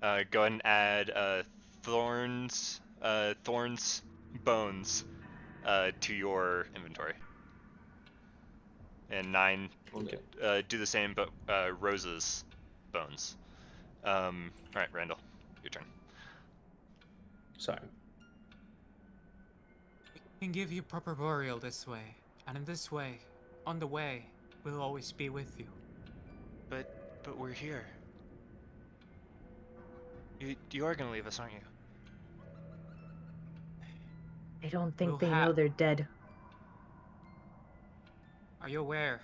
ahead and add Thorn's bones to your inventory. And 9, Okay. do the same, but Rose's bones. All right, Randall, your turn. Sorry. We can give you proper burial this way. And in this way, on the way, we'll always be with you. But we're here. You are gonna leave us, aren't you? I don't think We'll they ha- know they're dead. Are you aware?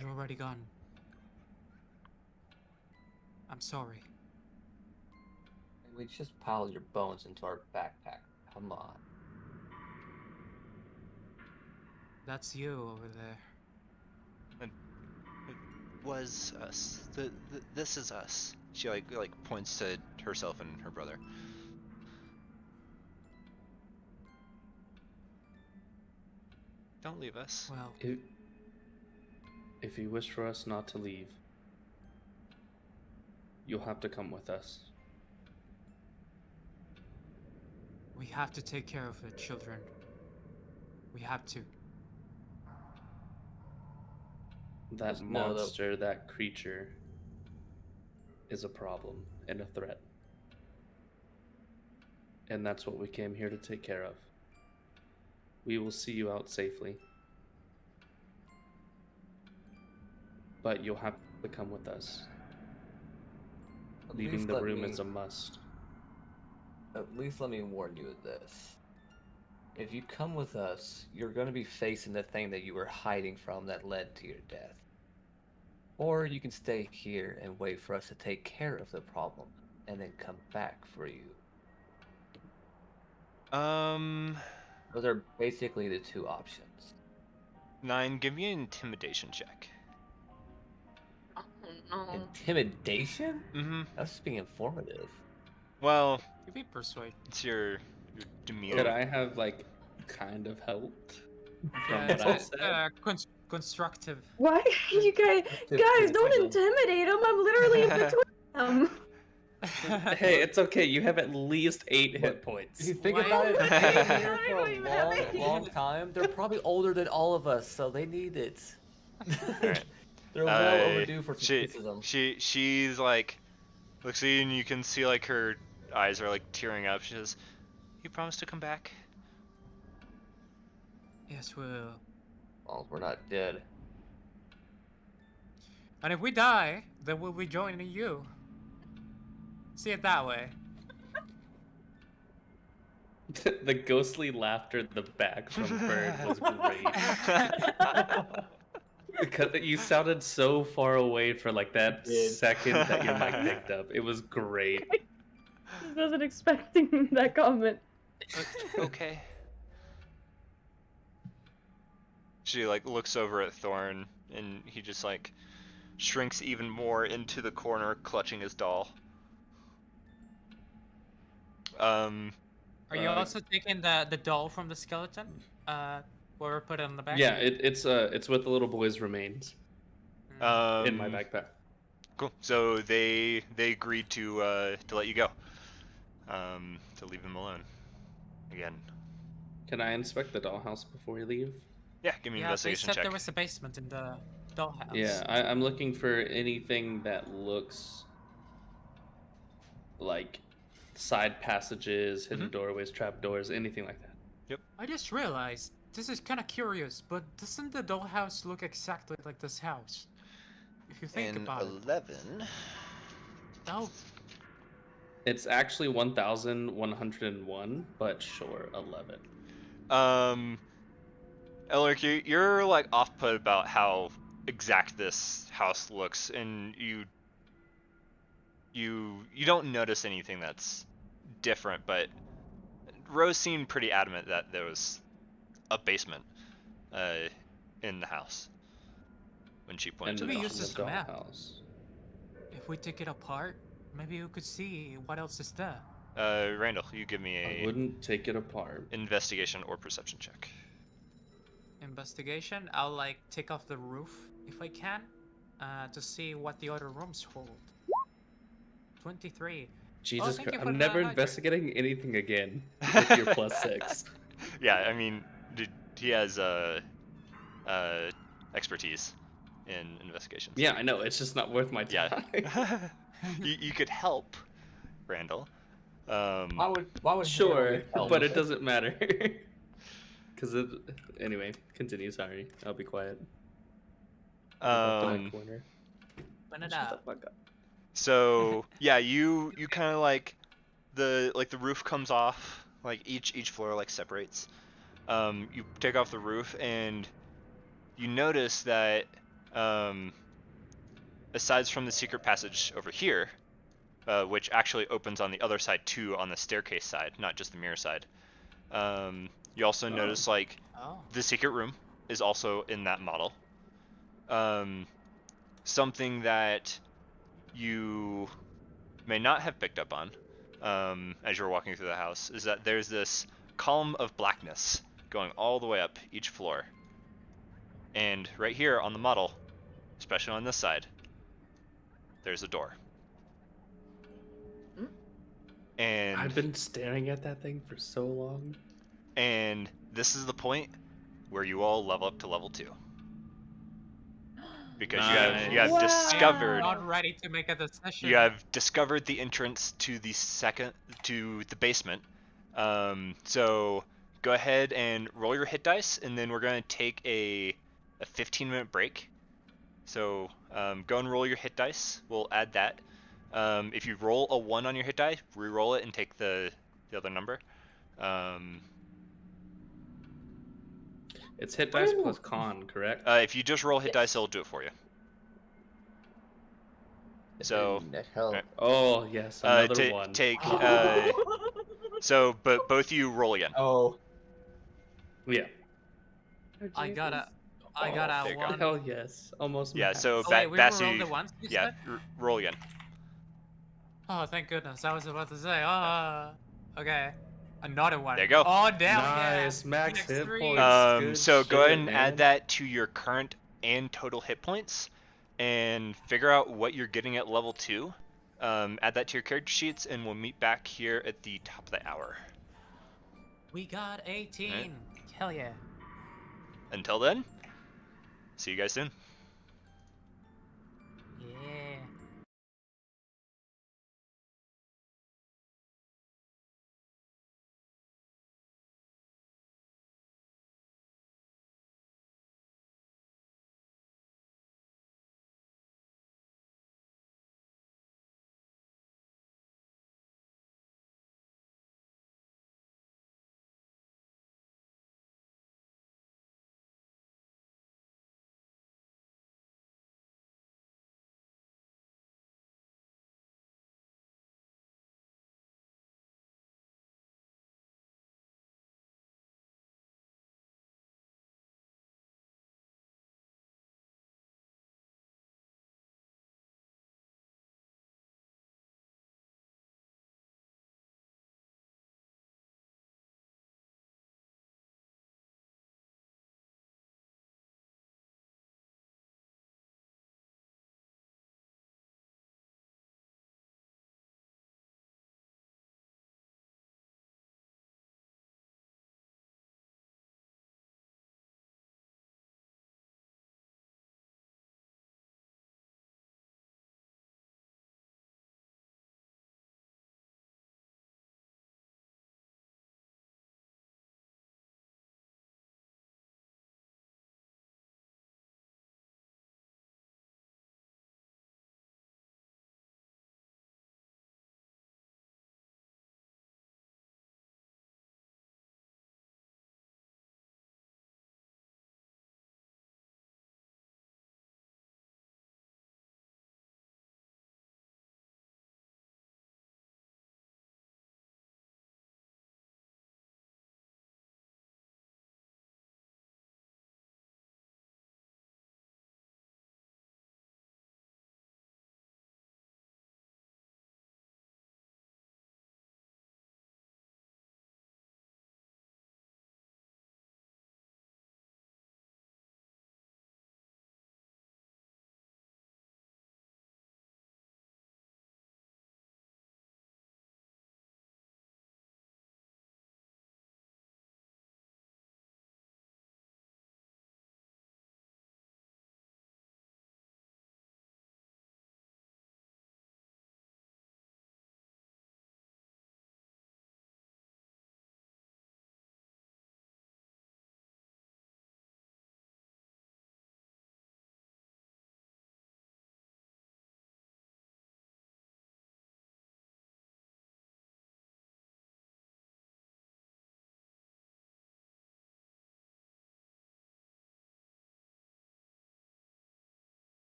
You're already gone. I'm sorry. We just piled your bones into our backpack. Come on. That's you over there. Was us. This is us. She like points to herself and her brother. Don't leave us. Well, If you wish for us not to leave, you'll have to come with us. we have to take care of the children. We have to. That Just know that- monster, that creature, is a problem and a threat. And that's what we came here to take care of. We will see you out safely. But you'll have to come with us. At Leaving least the let room me- is a must. At least let me warn you of this. If you come with us, you're going to be facing the thing that you were hiding from that led to your death. Or you can stay here and wait for us to take care of the problem and then come back for you. Those are basically the two options. 9, give me an intimidation check. Oh no. Intimidation? Mm-hmm. That's just being informative. Well, You be persuade. it's your demeanor. Could I have, like, kind of helped? Yeah, what I said? constructive. Why you guys don't intimidate him? I'm literally in between them. Hey, it's okay. You have at least 8 hit If points. you think Why- about it, they've been here I for don't a even have long, any. long time. They're probably older than all of us, so they need it. Alright. They're well overdue for some criticism. She's like looks at you and you can see like her eyes are like tearing up. She says, "You promised to come back." Yes, we'll. Well, we're not dead. And if we die, then we'll be joining you. See it that way. The ghostly laughter in the back from Bird was great. Because you sounded so far away for like that did. second that your mic picked up. It was great. Just wasn't expecting that comment. Okay. She like looks over at Thorn and he just like shrinks even more into the corner, clutching his doll. Are you also taking the doll from the skeleton? Or put it on the back? Yeah, it's with the little boy's remains in my backpack. Cool. So they agreed to let you go. To leave them alone. Again. Can I inspect the dollhouse before we leave? Yeah, give me an Yeah, they investigation said check. there was a basement in the dollhouse. Yeah, I'm looking for anything that looks like side passages, hidden doorways, trapdoors, anything like that. I just realized, this is kind of curious, but doesn't the dollhouse look exactly like this house? If you think In about it. 11. Oh, It's actually 1,101, but sure, 11. Elric, you're like off put about how exact this house looks, and you don't notice anything that's different, but Rose seemed pretty adamant that there was a basement in the house when she pointed And to Let the me house. use the this map. dollhouse. If we take it apart, maybe you could see what else is there. Randall, you give me I a wouldn't take it apart. investigation or perception check. Investigation. I'll like take off the roof if I can, to see what the other rooms hold. 23. Jesus thank you Christ, for I'm the never hydrate. investigating anything again with your +6. Yeah, I mean, he has expertise in investigations. Yeah, I know, it's just not worth my time. Yeah. you could help, Randall. Why would Randall Sure, need help? but it doesn't matter. Because anyway, continue, sorry. I'll be quiet. I'll go back to my corner. Open it Shut the up. fuck up. So yeah, you kind of like the roof comes off, like each floor like separates. You take off the roof and you notice that aside from the secret passage over here, which actually opens on the other side too, on the staircase side, not just the mirror side. You also notice like the secret room is also in that model. Something that you may not have picked up on as you're walking through the house is that there's this column of blackness going all the way up each floor. And right here on the model, especially on this side, there's a door. And I've been staring at that thing for so long. And this is the point where you all level up to level 2. Because Nice. you have Wow. discovered Not ready to make a decision. you have discovered the entrance to the basement. So go ahead and roll your hit dice, and then we're gonna take a 15-minute break. So go and roll your hit dice. We'll add that. If you roll a 1 on your hit die, re-roll it and take the other number. It's hit dice plus con, correct? If you just roll hit dice, Yes. it'll do it for you. So, The hell. alright. Oh, yes, another one. Take so, but both of you roll again. Oh. Yeah. I got a there you go. one. Hell yes. Almost Yeah. max. So Oh, wait, we Bassi, rolled the ones, you yeah, said? roll again. Oh, thank goodness. I was about to say. Okay. Another one. There you go. Oh, damn. Nice, Yeah. max Next hit 3. points. Good So go ahead shit, and man. add that to your current and total hit points, and figure out what you're getting at level 2. Add that to your character sheets, and we'll meet back here at the top of the hour. We got 18. Alright. Hell yeah. Until then, see you guys soon.